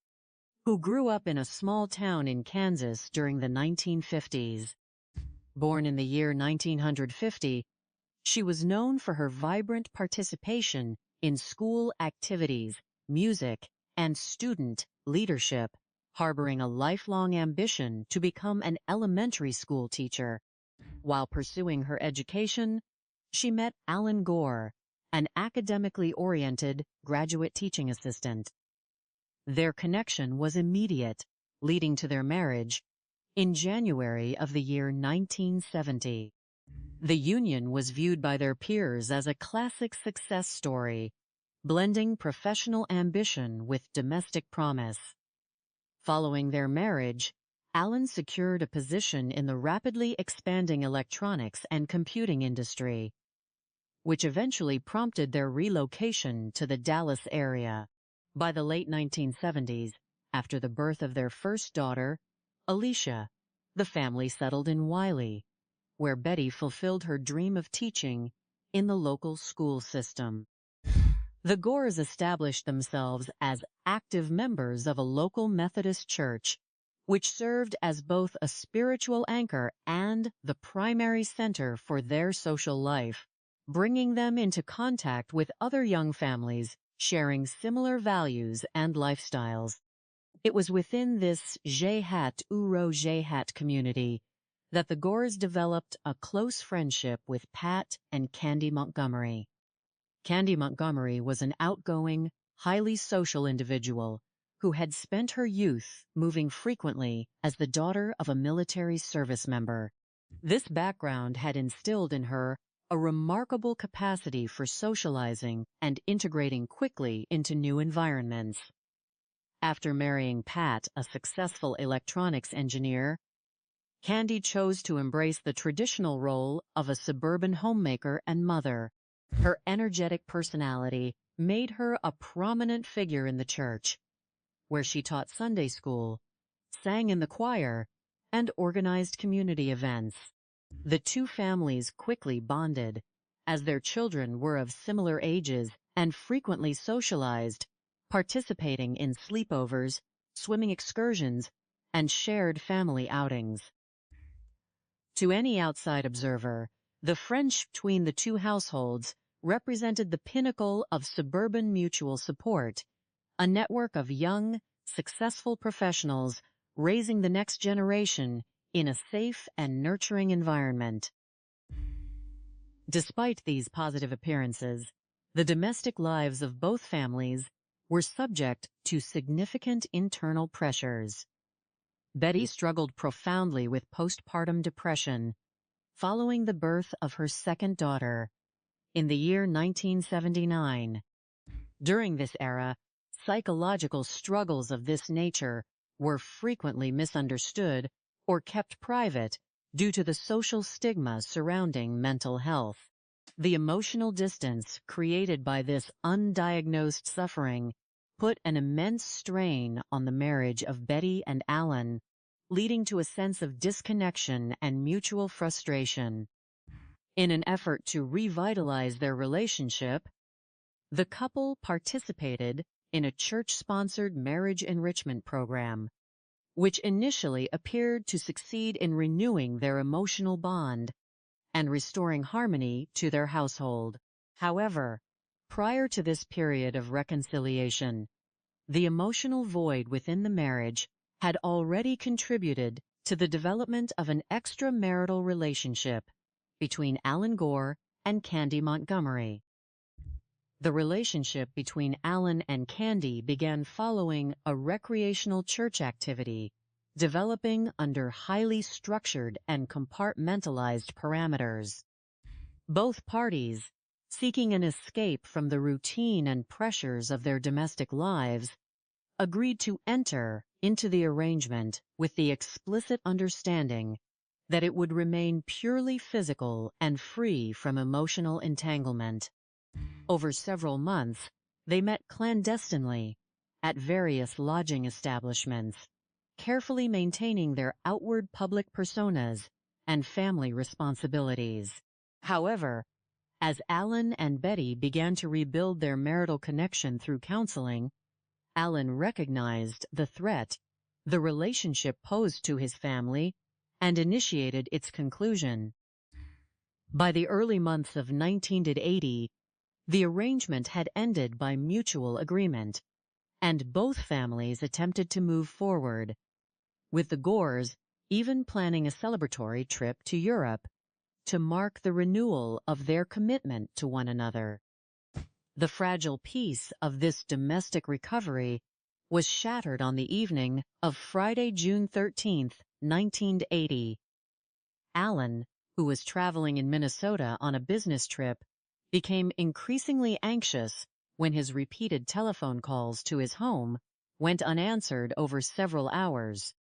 A: who grew up in a small town in Kansas during the 1950s. Born in the year 1950, she was known for her vibrant participation in school activities, music, and student leadership, harboring a lifelong ambition to become an elementary school teacher. While pursuing her education, she met Alan Gore, an academically oriented graduate teaching assistant. Their connection was immediate, leading to their marriage in January of the year 1970. The union was viewed by their peers as a classic success story, blending professional ambition with domestic promise. Following their marriage, Alan secured a position in the rapidly expanding electronics and computing industry, which eventually prompted their relocation to the Dallas area. By the late 1970s, after the birth of their first daughter, Alicia, the family settled in Wiley, where Betty fulfilled her dream of teaching in the local school system. The Gores established themselves as active members of a local Methodist church, which served as both a spiritual anchor and the primary center for their social life, bringing them into contact with other young families sharing similar values and lifestyles. It was within this Jhat Uro Jhat community that the Gores developed a close friendship with Pat and Candy Montgomery. Candy Montgomery was an outgoing, highly social individual who had spent her youth moving frequently as the daughter of a military service member. This background had instilled in her a remarkable capacity for socializing and integrating quickly into new environments. After marrying Pat, a successful electronics engineer, Candy chose to embrace the traditional role of a suburban homemaker and mother. Her energetic personality made her a prominent figure in the church, where she taught Sunday school, sang in the choir, and organized community events. The two families quickly bonded, as their children were of similar ages and frequently socialized, participating in sleepovers, swimming excursions, and shared family outings. To any outside observer, the friendship between the two households represented the pinnacle of suburban mutual support, a network of young, successful professionals raising the next generation in a safe and nurturing environment. Despite these positive appearances, the domestic lives of both families were subject to significant internal pressures. Betty struggled profoundly with postpartum depression following the birth of her second daughter in the year 1979. During this era, psychological struggles of this nature were frequently misunderstood or kept private due to the social stigma surrounding mental health. The emotional distance created by this undiagnosed suffering put an immense strain on the marriage of Betty and Alan, leading to a sense of disconnection and mutual frustration. In an effort to revitalize their relationship, the couple participated in a church-sponsored marriage enrichment program, which initially appeared to succeed in renewing their emotional bond and restoring harmony to their household. However, prior to this period of reconciliation, the emotional void within the marriage had already contributed to the development of an extramarital relationship between Alan Gore and Candy Montgomery. The relationship between Alan and Candy began following a recreational church activity, developing under highly structured and compartmentalized parameters. Both parties, seeking an escape from the routine and pressures of their domestic lives, agreed to enter into the arrangement with the explicit understanding that it would remain purely physical and free from emotional entanglement. Over several months, they met clandestinely at various lodging establishments, carefully maintaining their outward public personas and family responsibilities. However, as Alan and Betty began to rebuild their marital connection through counseling, Alan recognized the threat the relationship posed to his family and initiated its conclusion. By the early months of 1980, the arrangement had ended by mutual agreement, and both families attempted to move forward, with the Gores even planning a celebratory trip to Europe to mark the renewal of their commitment to one another. The fragile peace of this domestic recovery was shattered on the evening of Friday, June 13, 1980. Alan, who was traveling in Minnesota on a business trip, became increasingly anxious when his repeated telephone calls to his home went unanswered over several hours.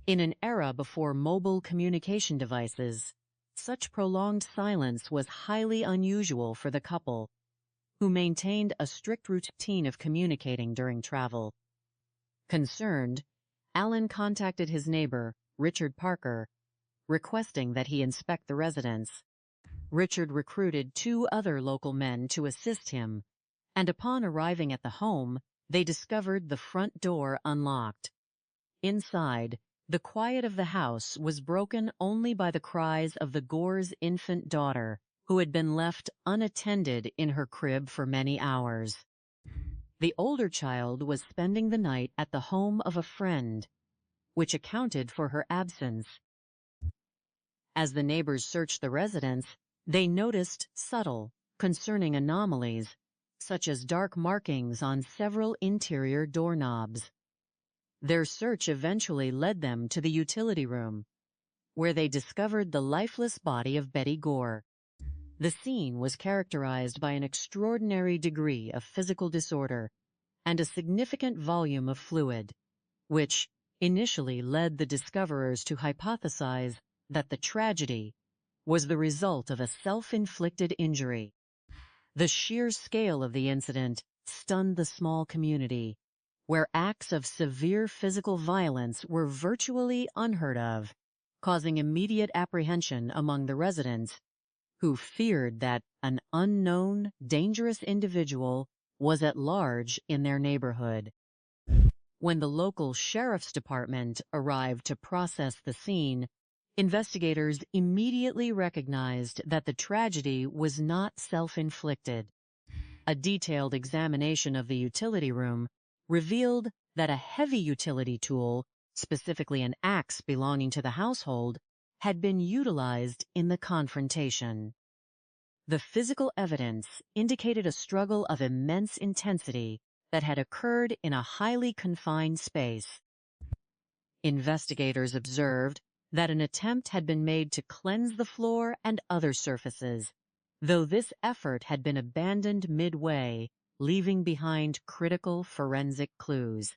A: In an era before mobile communication devices, such prolonged silence was highly unusual for the couple, who maintained a strict routine of communicating during travel. Concerned, Alan contacted his neighbor, Richard Parker, requesting that he inspect the residence. Richard recruited 2 other local men to assist him, and upon arriving at the home, they discovered the front door unlocked. Inside, the quiet of the house was broken only by the cries of the Gores' infant daughter, who had been left unattended in her crib for many hours. The older child was spending the night at the home of a friend, which accounted for her absence. As the neighbors searched the residence, they noticed subtle, concerning anomalies, such as dark markings on several interior doorknobs. Their search eventually led them to the utility room, where they discovered the lifeless body of Betty Gore. The scene was characterized by an extraordinary degree of physical disorder and a significant volume of fluid, which initially led the discoverers to hypothesize that the tragedy was the result of a self-inflicted injury. The sheer scale of the incident stunned the small community, where acts of severe physical violence were virtually unheard of, causing immediate apprehension among the residents, who feared that an unknown, dangerous individual was at large in their neighborhood. When the local sheriff's department arrived to process the scene, investigators immediately recognized that the tragedy was not self-inflicted. A detailed examination of the utility room revealed that a heavy utility tool, specifically an axe belonging to the household, had been utilized in the confrontation. The physical evidence indicated a struggle of immense intensity that had occurred in a highly confined space. Investigators observed that an attempt had been made to cleanse the floor and other surfaces, though this effort had been abandoned midway, leaving behind critical forensic clues.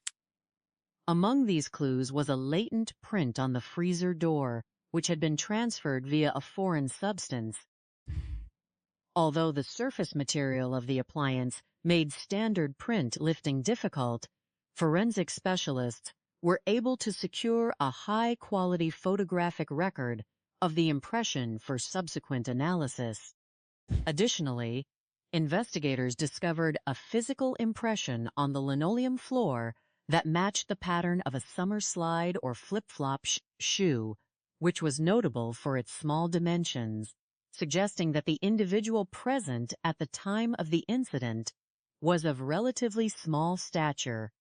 A: Among these clues was a latent print on the freezer door, which had been transferred via a foreign substance. Although the surface material of the appliance made standard print lifting difficult, forensic specialists were able to secure a high-quality photographic record of the impression for subsequent analysis. Additionally, investigators discovered a physical impression on the linoleum floor that matched the pattern of a summer slide or flip-flop shoe, which was notable for its small dimensions, suggesting that the individual present at the time of the incident was of relatively small stature,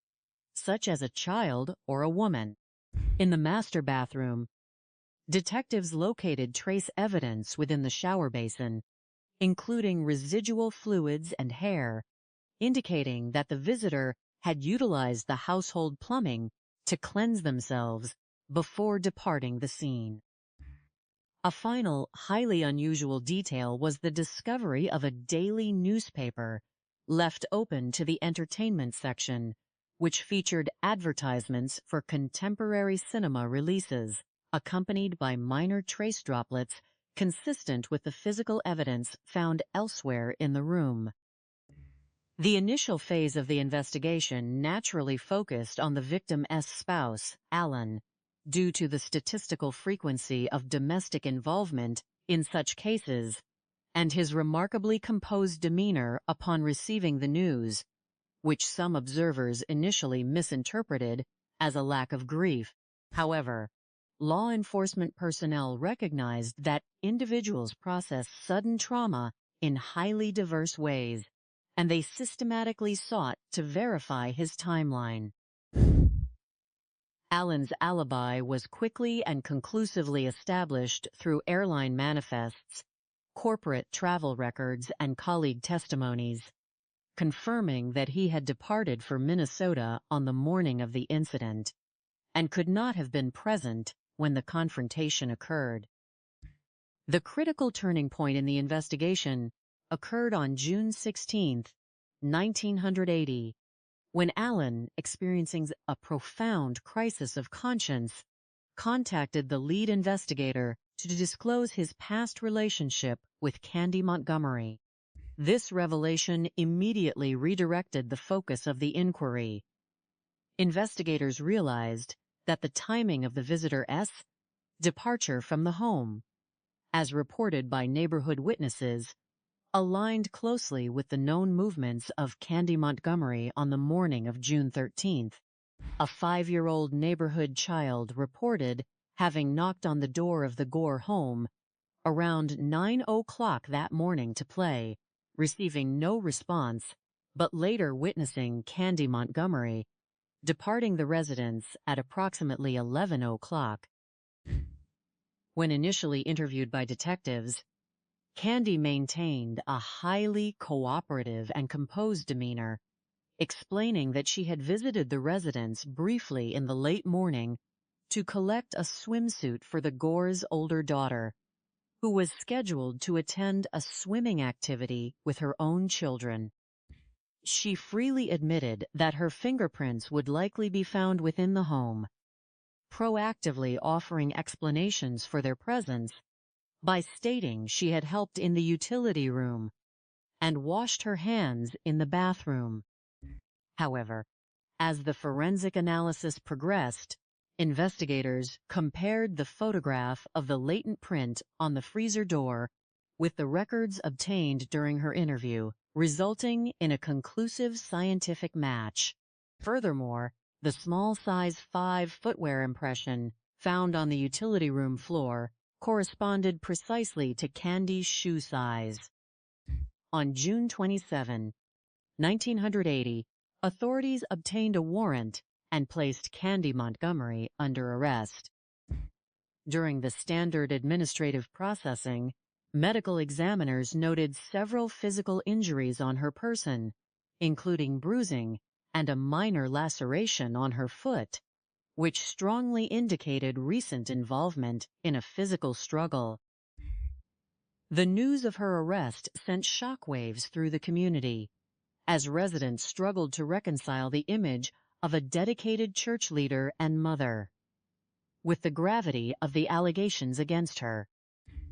A: such as a child or a woman. In the master bathroom, detectives located trace evidence within the shower basin, including residual fluids and hair, indicating that the visitor had utilized the household plumbing to cleanse themselves before departing the scene. A final, highly unusual detail was the discovery of a daily newspaper left open to the entertainment section, which featured advertisements for contemporary cinema releases, accompanied by minor trace droplets consistent with the physical evidence found elsewhere in the room. The initial phase of the investigation naturally focused on the victim's spouse, Alan, due to the statistical frequency of domestic involvement in such cases and his remarkably composed demeanor upon receiving the news, which some observers initially misinterpreted as a lack of grief. However, law enforcement personnel recognized that individuals process sudden trauma in highly diverse ways, and they systematically sought to verify his timeline. Alan's alibi was quickly and conclusively established through airline manifests, corporate travel records, and colleague testimonies, confirming that he had departed for Minnesota on the morning of the incident and could not have been present when the confrontation occurred. The critical turning point in the investigation occurred on June 16, 1980, when Alan, experiencing a profound crisis of conscience, contacted the lead investigator to disclose his past relationship with Candy Montgomery. This revelation immediately redirected the focus of the inquiry. Investigators realized that the timing of the visitor's departure from the home, as reported by neighborhood witnesses, aligned closely with the known movements of Candy Montgomery on the morning of June 13th. A 5-year-old neighborhood child reported having knocked on the door of the Gore home around 9:00 that morning to play, receiving no response, but later witnessing Candy Montgomery departing the residence at approximately 11:00. When initially interviewed by detectives, Candy maintained a highly cooperative and composed demeanor, explaining that she had visited the residence briefly in the late morning to collect a swimsuit for the Gore's older daughter, who was scheduled to attend a swimming activity with her own children. She freely admitted that her fingerprints would likely be found within the home, proactively offering explanations for their presence by stating she had helped in the utility room and washed her hands in the bathroom. However, as the forensic analysis progressed, investigators compared the photograph of the latent print on the freezer door with the records obtained during her interview, resulting in a conclusive scientific match. Furthermore, the small size 5 footwear impression found on the utility room floor corresponded precisely to Candy's shoe size. On June 27, 1980, authorities obtained a warrant and placed Candy Montgomery under arrest. During the standard administrative processing, medical examiners noted several physical injuries on her person, including bruising and a minor laceration on her foot, which strongly indicated recent involvement in a physical struggle. The news of her arrest sent shockwaves through the community, as residents struggled to reconcile the image of a dedicated church leader and mother with the gravity of the allegations against her.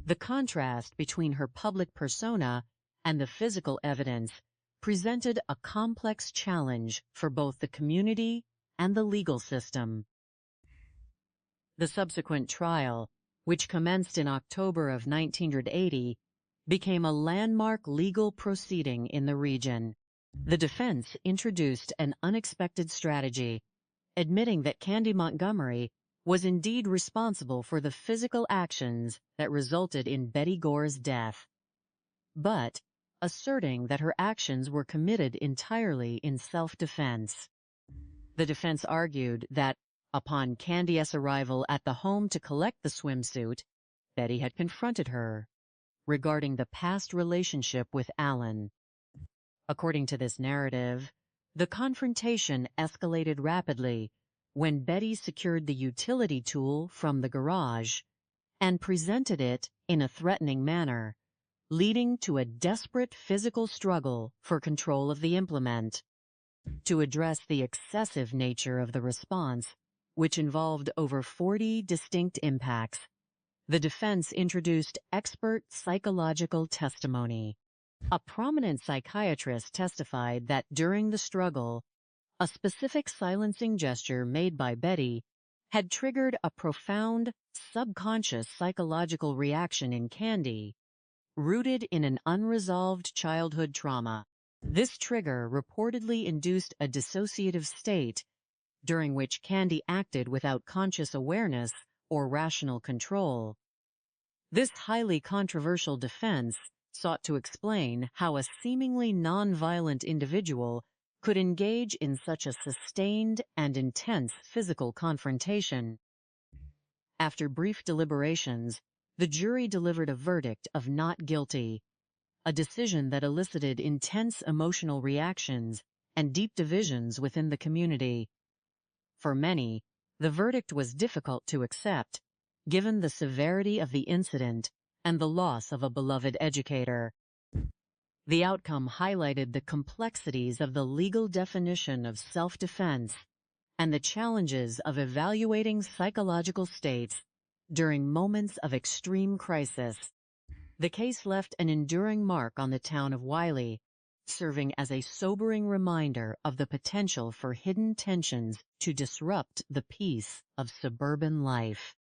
A: The contrast between her public persona and the physical evidence presented a complex challenge for both the community and the legal system. The subsequent trial, which commenced in October of 1980, became a landmark legal proceeding in the region. The defense introduced an unexpected strategy, admitting that Candy Montgomery was indeed responsible for the physical actions that resulted in Betty Gore's death, but asserting that her actions were committed entirely in self-defense. The defense argued that, upon Candy's arrival at the home to collect the swimsuit, Betty had confronted her regarding the past relationship with Alan. According to this narrative, the confrontation escalated rapidly when Betty secured the utility tool from the garage and presented it in a threatening manner, leading to a desperate physical struggle for control of the implement. To address the excessive nature of the response, which involved over 40 distinct impacts, the defense introduced expert psychological testimony. A prominent psychiatrist testified that during the struggle, a specific silencing gesture made by Betty had triggered a profound, subconscious psychological reaction in Candy, rooted in an unresolved childhood trauma. This trigger reportedly induced a dissociative state during which Candy acted without conscious awareness or rational control. This highly controversial defense sought to explain how a seemingly nonviolent individual could engage in such a sustained and intense physical confrontation. After brief deliberations, the jury delivered a verdict of not guilty, a decision that elicited intense emotional reactions and deep divisions within the community. For many, the verdict was difficult to accept, given the severity of the incident and the loss of a beloved educator. The outcome highlighted the complexities of the legal definition of self-defense and the challenges of evaluating psychological states during moments of extreme crisis. The case left an enduring mark on the town of Wiley, serving as a sobering reminder of the potential for hidden tensions to disrupt the peace of suburban life.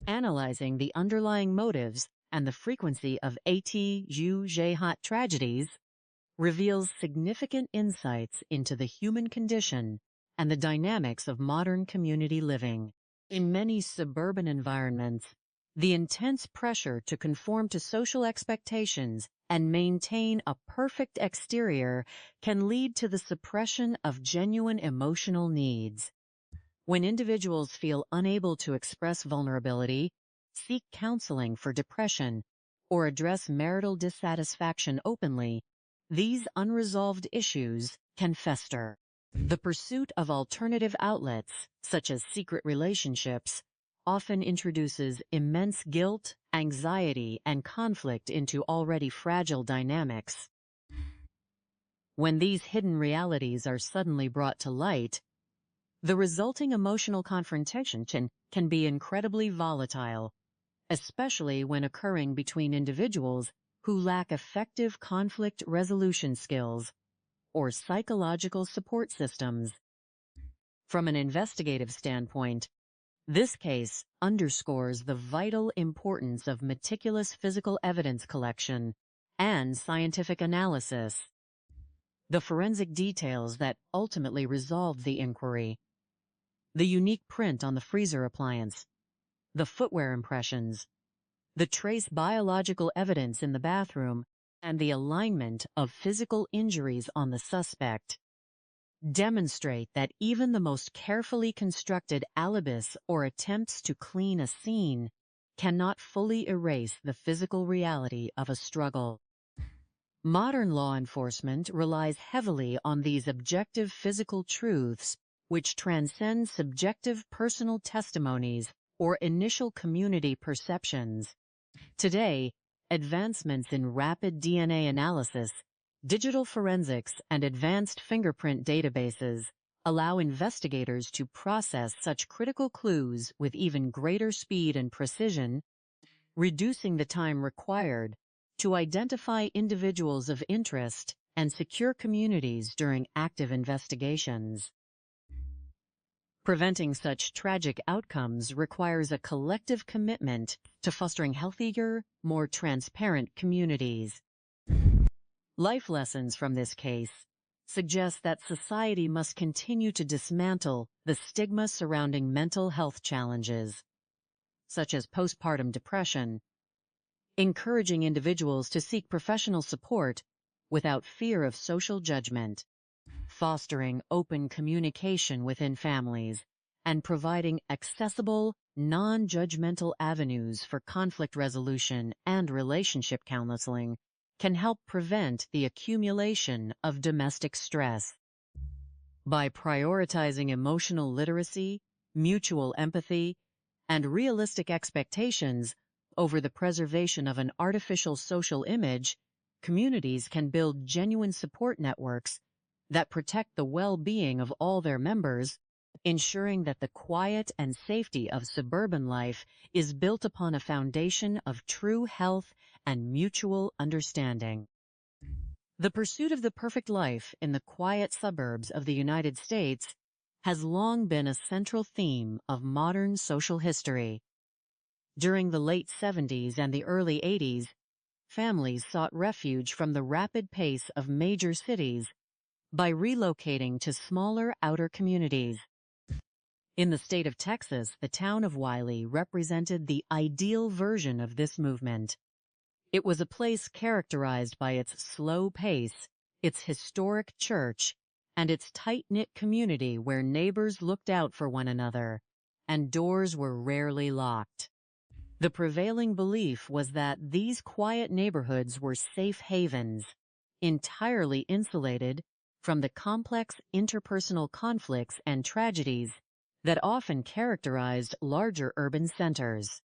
A: Analyzing the underlying motives and the frequency of jhene tragedies reveals significant insights into the human condition and the dynamics of modern community living. In many suburban environments, the intense pressure to conform to social expectations and maintain a perfect exterior can lead to the suppression of genuine emotional needs. When individuals feel unable to express vulnerability, seek counseling for depression, or address marital dissatisfaction openly, these unresolved issues can fester. The pursuit of alternative outlets, such as secret relationships, often introduces immense guilt, anxiety, and conflict into already fragile dynamics. When these hidden realities are suddenly brought to light, the resulting emotional confrontation can be incredibly volatile, especially when occurring between individuals who lack effective conflict resolution skills or psychological support systems. From an investigative standpoint, this case underscores the vital importance of meticulous physical evidence collection and scientific analysis. The forensic details that ultimately resolved the inquiry, the unique print on the freezer appliance, the footwear impressions, the trace biological evidence in the bathroom, and the alignment of physical injuries on the suspect demonstrate that even the most carefully constructed alibis or attempts to clean a scene cannot fully erase the physical reality of a struggle. Modern law enforcement relies heavily on these objective physical truths, which transcend subjective personal testimonies or initial community perceptions. Today, advancements in rapid DNA analysis, digital forensics, and advanced fingerprint databases allow investigators to process such critical clues with even greater speed and precision, reducing the time required to identify individuals of interest and secure communities during active investigations. Preventing such tragic outcomes requires a collective commitment to fostering healthier, more transparent communities. Life lessons from this case suggest that society must continue to dismantle the stigma surrounding mental health challenges, such as postpartum depression, encouraging individuals to seek professional support without fear of social judgment, fostering open communication within families, and providing accessible, non-judgmental avenues for conflict resolution and relationship counseling can help prevent the accumulation of domestic stress. By prioritizing emotional literacy, mutual empathy, and realistic expectations over the preservation of an artificial social image, communities can build genuine support networks that protect the well-being of all their members, ensuring that the quiet and safety of suburban life is built upon a foundation of true health and mutual understanding. The pursuit of the perfect life in the quiet suburbs of the United States has long been a central theme of modern social history. During the late 70s and the early 80s, families sought refuge from the rapid pace of major cities by relocating to smaller outer communities. In the state of Texas, the town of Wiley represented the ideal version of this movement. It was a place characterized by its slow pace, its historic church, and its tight-knit community where neighbors looked out for one another, and doors were rarely locked. The prevailing belief was that these quiet neighborhoods were safe havens, entirely insulated from the complex interpersonal conflicts and tragedies that often characterized larger urban centers.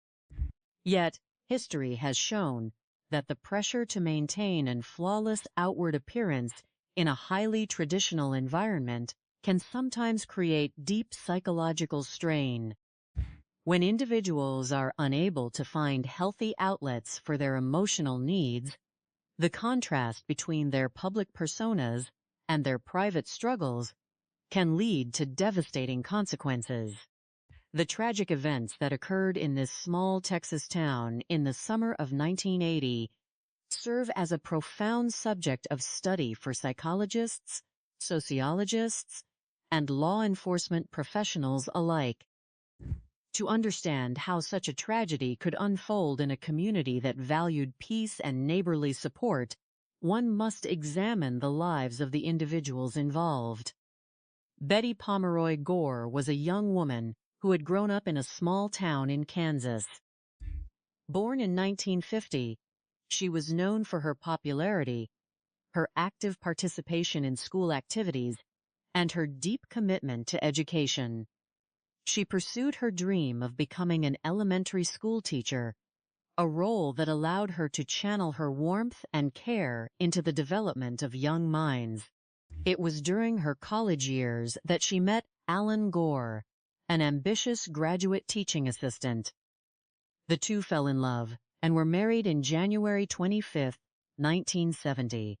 A: Yet, history has shown that the pressure to maintain a flawless outward appearance in a highly traditional environment can sometimes create deep psychological strain. When individuals are unable to find healthy outlets for their emotional needs, the contrast between their public personas and their private struggles can lead to devastating consequences. The tragic events that occurred in this small Texas town in the summer of 1980 serve as a profound subject of study for psychologists, sociologists, and law enforcement professionals alike. To understand how such a tragedy could unfold in a community that valued peace and neighborly support, one must examine the lives of the individuals involved. Betty Pomeroy Gore was a young woman who had grown up in a small town in Kansas. Born in 1950, she was known for her popularity, her active participation in school activities, and her deep commitment to education. She pursued her dream of becoming an elementary school teacher, a role that allowed her to channel her warmth and care into the development of young minds. It was during her college years that she met Alan Gore, an ambitious graduate teaching assistant. The two fell in love and were married in January 25, 1970.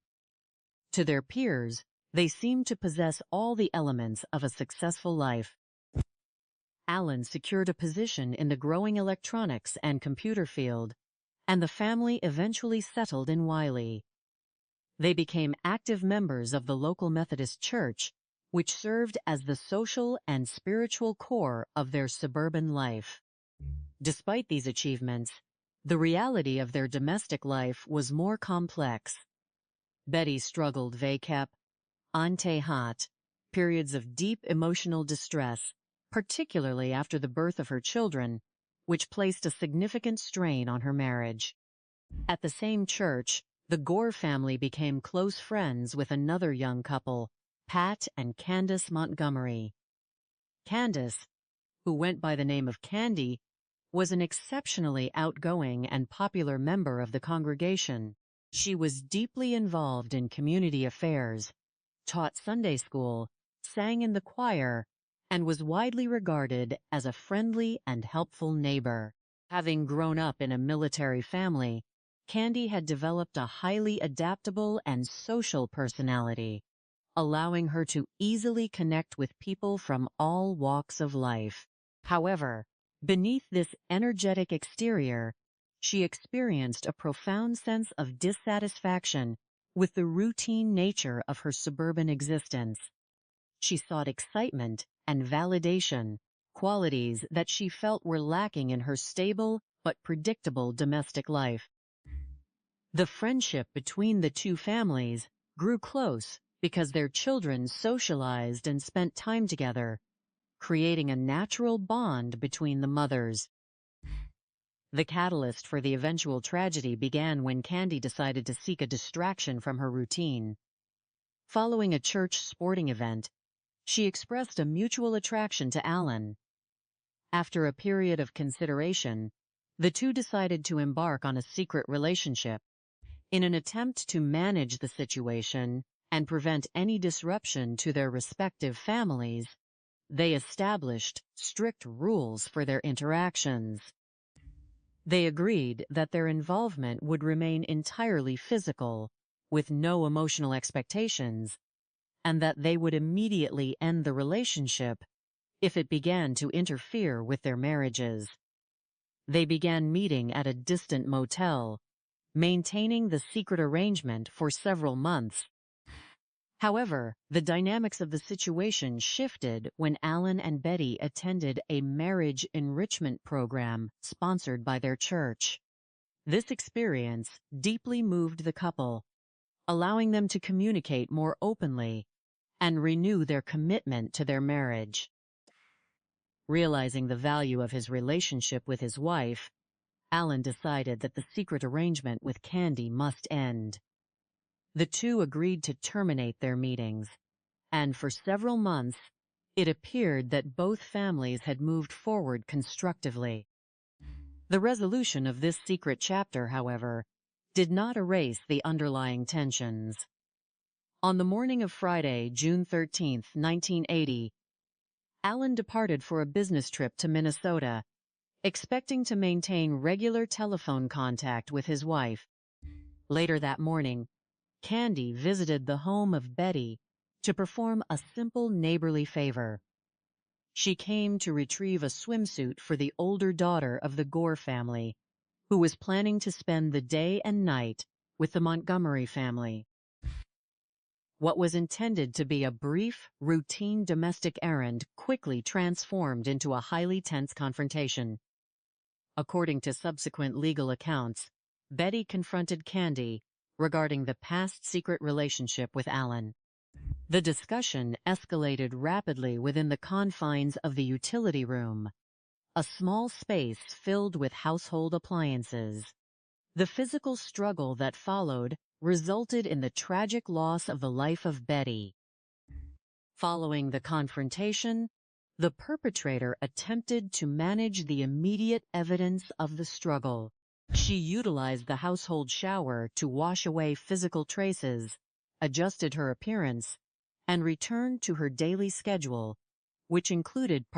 A: To their peers, they seemed to possess all the elements of a successful life. Alan secured a position in the growing electronics and computer field, and the family eventually settled in Wiley. They became active members of the local Methodist Church, which served as the social and spiritual core of their suburban life. Despite these achievements, the reality of their domestic life was more complex. Betty struggled VCAP, ante hot, periods of deep emotional distress, particularly after the birth of her children, which placed a significant strain on her marriage. At the same church, the Gore family became close friends with another young couple, Pat and Candace Montgomery. Candace, who went by the name of Candy, was an exceptionally outgoing and popular member of the congregation. She was deeply involved in community affairs, taught Sunday school, sang in the choir, and was widely regarded as a friendly and helpful neighbor. Having grown up in a military family, Candy had developed a highly adaptable and social personality, allowing her to easily connect with people from all walks of life. However, beneath this energetic exterior, she experienced a profound sense of dissatisfaction with the routine nature of her suburban existence. She sought excitement and validation, qualities that she felt were lacking in her stable but predictable domestic life. The friendship between the two families grew close because their children socialized and spent time together, creating a natural bond between the mothers. The catalyst for the eventual tragedy began when Candy decided to seek a distraction from her routine. Following a church sporting event, she expressed a mutual attraction to Alan. After a period of consideration, the two decided to embark on a secret relationship. In an attempt to manage the situation and prevent any disruption to their respective families, they established strict rules for their interactions. They agreed that their involvement would remain entirely physical, with no emotional expectations, and that they would immediately end the relationship if it began to interfere with their marriages. They began meeting at a distant motel, maintaining the secret arrangement for several months. However, the dynamics of the situation shifted when Alan and Betty attended a marriage enrichment program sponsored by their church. This experience deeply moved the couple, allowing them to communicate more openly and renew their commitment to their marriage. Realizing the value of his relationship with his wife, Alan decided that the secret arrangement with Candy must end. The two agreed to terminate their meetings, and for several months, it appeared that both families had moved forward constructively. The resolution of this secret chapter, however, did not erase the underlying tensions. On the morning of Friday, June 13, 1980, Alan departed for a business trip to Minnesota, expecting to maintain regular telephone contact with his wife. Later that morning, Candy visited the home of Betty to perform a simple neighborly favor. She came to retrieve a swimsuit for the older daughter of the Gore family, who was planning to spend the day and night with the Montgomery family. What was intended to be a brief, routine domestic errand quickly transformed into a highly tense confrontation. According to subsequent legal accounts, Betty confronted Candy regarding the past secret relationship with Alan. The discussion escalated rapidly within the confines of the utility room, a small space filled with household appliances. The physical struggle that followed resulted in the tragic loss of the life of Betty. Following the confrontation, the perpetrator attempted to manage the immediate evidence of the struggle. She utilized the household shower to wash away physical traces, adjusted her appearance, and returned to her daily schedule, which included